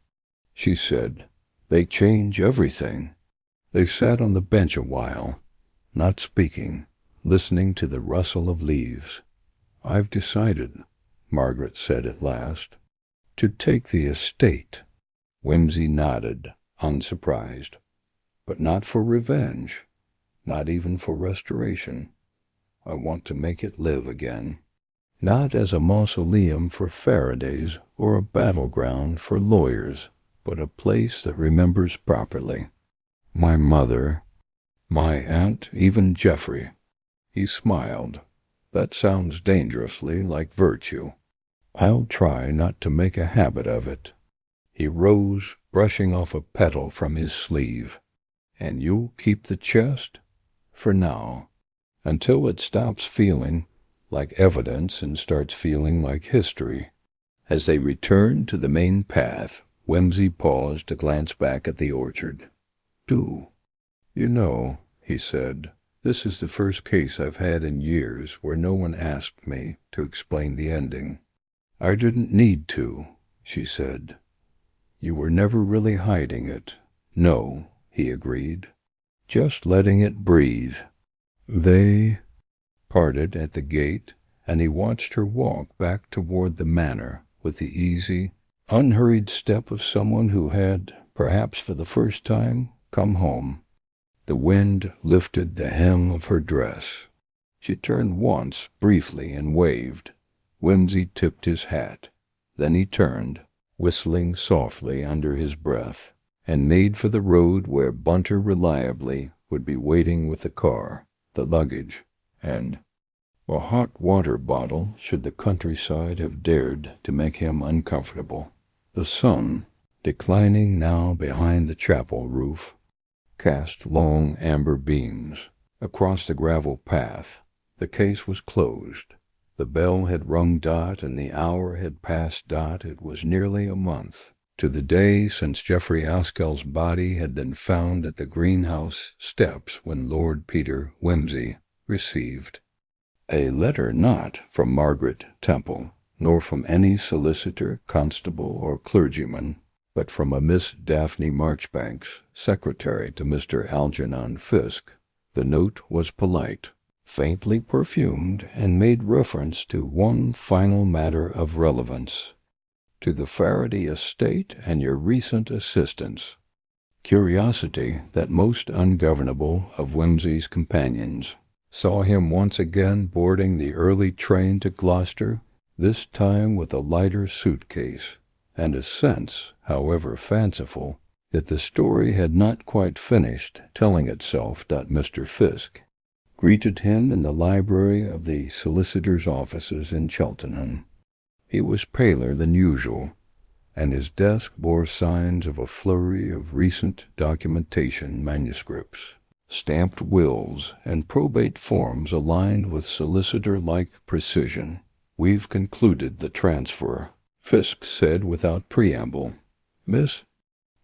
she said. "They change everything." They sat on the bench a while, not speaking, listening to the rustle of leaves. "I've decided," Margaret said at last, "to take the estate." Whimsy nodded, unsurprised. "But not for revenge, not even for restoration. I want to make it live again. Not as a mausoleum for Faradays or a battleground for lawyers, but a place that remembers properly. My mother, my aunt, even Geoffrey." He smiled. "That sounds dangerously like virtue. I'll try not to make a habit of it." He rose, brushing off a petal from his sleeve. "And you'll keep the chest?" "For now. Until it stops feeling like evidence and starts feeling like history." As they returned to the main path, Whimsy paused to glance back at the orchard. do. "You know," he said, "this is the first case I've had in years where no one asked me to explain the ending." "I didn't need to," she said. "You were never really hiding it." "No," he agreed. "Just letting it breathe." They parted at the gate, and he watched her walk back toward the manor with the easy, unhurried step of someone who had, perhaps for the first time, come home. The wind lifted the hem of her dress. She turned once, briefly, and waved. Whimsy tipped his hat. Then he turned, whistling softly under his breath, and made for the road where Bunter reliably would be waiting with the car, the luggage, and a hot water bottle should the countryside have dared to make him uncomfortable. The sun, declining now behind the chapel roof, cast long amber beams across the gravel path. The case was closed. The bell had rung dot, and the hour had passed dot. It was nearly a month to the day since Geoffrey Askell's body had been found at the greenhouse steps when Lord Peter Wimsey received a letter not from Margaret Temple, nor from any solicitor, constable, or clergyman, but from a Miss Daphne Marchbanks, secretary to Mr. Algernon Fisk. The note was polite, faintly perfumed, and made reference to one final matter of relevance: "To the Faraday estate and your recent assistance." Curiosity, that most ungovernable of Wimsey's companions, saw him once again boarding the early train to Gloucester, this time with a lighter suitcase, and a sense, however fanciful, that the story had not quite finished telling itself. Mr. Fisk greeted him in the library of the solicitor's offices in Cheltenham. He was paler than usual, and his desk bore signs of a flurry of recent documentation manuscripts, stamped wills, and probate forms aligned with solicitor-like precision. "We've concluded the transfer," Fisk said without preamble. "Miss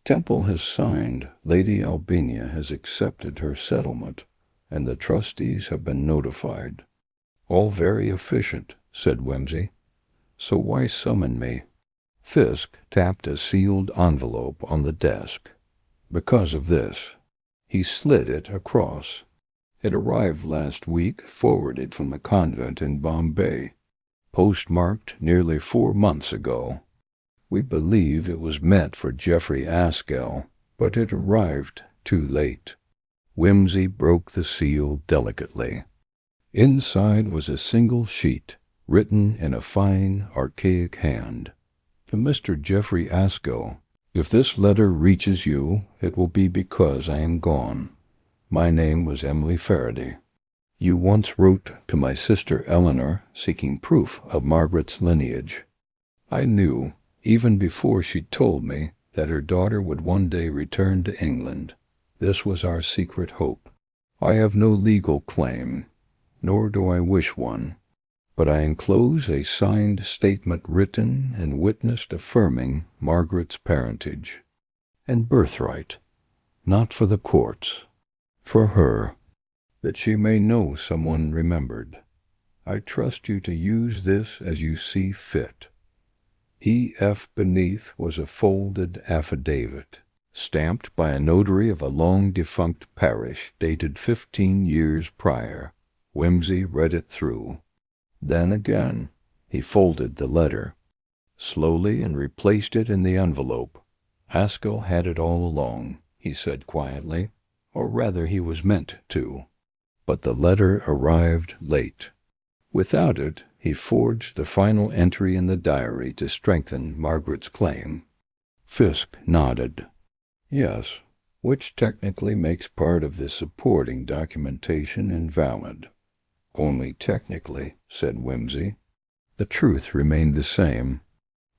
Temple has signed. Lady Albania has accepted her settlement, and the trustees have been notified." "All very efficient," said Wimsey. "So why summon me?" Fisk tapped a sealed envelope on the desk. "Because of this." He slid it across. "It arrived last week, forwarded from the convent in Bombay, postmarked nearly 4 months ago. We believe it was meant for Geoffrey Askell, but it arrived too late." Wimsey broke the seal delicately. Inside was a single sheet, written in a fine, archaic hand. "To Mr. Geoffrey Askell, if this letter reaches you, it will be because I am gone. My name was Emily Faraday. You once wrote to my sister Eleanor seeking proof of Margaret's lineage. I knew, even before she told me, that her daughter would one day return to England. This was our secret hope. I have no legal claim, nor do I wish one, but I enclose a signed statement written and witnessed affirming Margaret's parentage and birthright, not for the courts, for her, that she may know someone remembered. I trust you to use this as you see fit." E.F. beneath was a folded affidavit, stamped by a notary of a long-defunct parish, dated 15 years prior. Wimsey read it through. Then again he folded the letter slowly and replaced it in the envelope. "Askell had it all along," he said quietly, "or rather he was meant to. But the letter arrived late. Without it, he forged the final entry in the diary to strengthen Margaret's claim." Fisk nodded. "Yes, which technically makes part of the supporting documentation invalid." "Only technically," said Wimsey. The truth remained the same.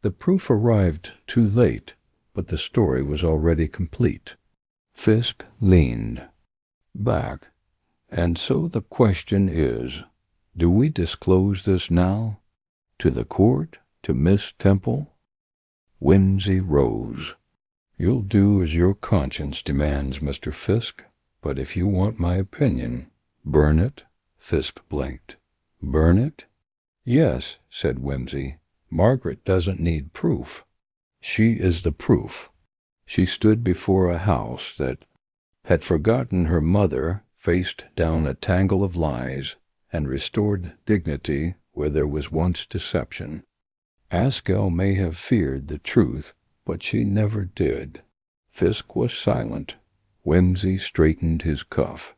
The proof arrived too late, but the story was already complete. Fisk leaned back. "And so the question is, do we disclose this now? To the court? To Miss Temple?" Wimsey rose. You'll do as your conscience demands, Mr. Fisk, but if you want my opinion, burn it." Fisk blinked. "Burn it?" "Yes," said Whimsy. "Margaret doesn't need proof. She is the proof." She stood before a house that had forgotten her mother, faced down a tangle of lies, and restored dignity where there was once deception. Askell may have feared the truth, but she never did. Fisk was silent. Whimsy straightened his cuff.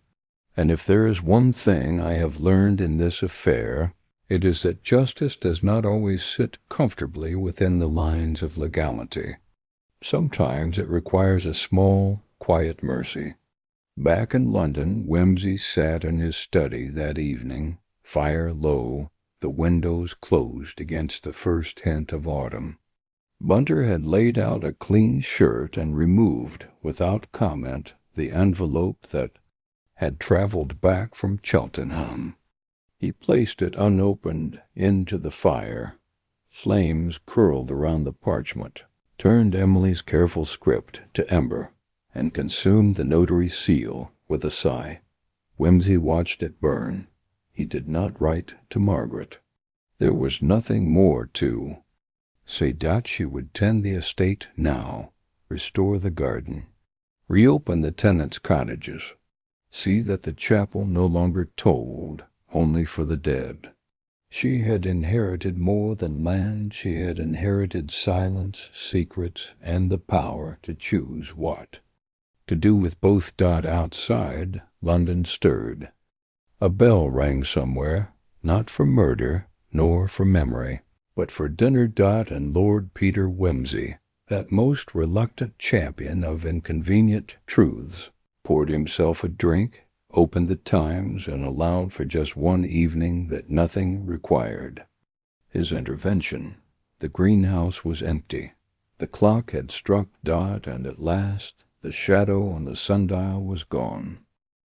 "And if there is one thing I have learned in this affair, it is that justice does not always sit comfortably within the lines of legality. Sometimes it requires a small, quiet mercy." Back in London, Whimsy sat in his study that evening, fire low, the windows closed against the first hint of autumn. Bunter had laid out a clean shirt and removed, without comment, the envelope that had traveled back from Cheltenham. He placed it unopened into the fire. Flames curled around the parchment, turned Emily's careful script to ember, and consumed the notary's seal with a sigh. Whimsy watched it burn. He did not write to Margaret. There was nothing more to say that she would tend the estate now, restore the garden, reopen the tenants' cottages, see that the chapel no longer tolled only for the dead. She had inherited more than land. She had inherited silence, secrets, and the power to choose what to do with both. Outside, London stirred. A bell rang somewhere, not for murder, nor for memory, but for dinner. And Lord Peter Whimsy, that most reluctant champion of inconvenient truths, poured himself a drink, opened the Times, and allowed for just one evening that nothing required his intervention. The greenhouse was empty. The clock had struck. And at last the shadow on the sundial was gone.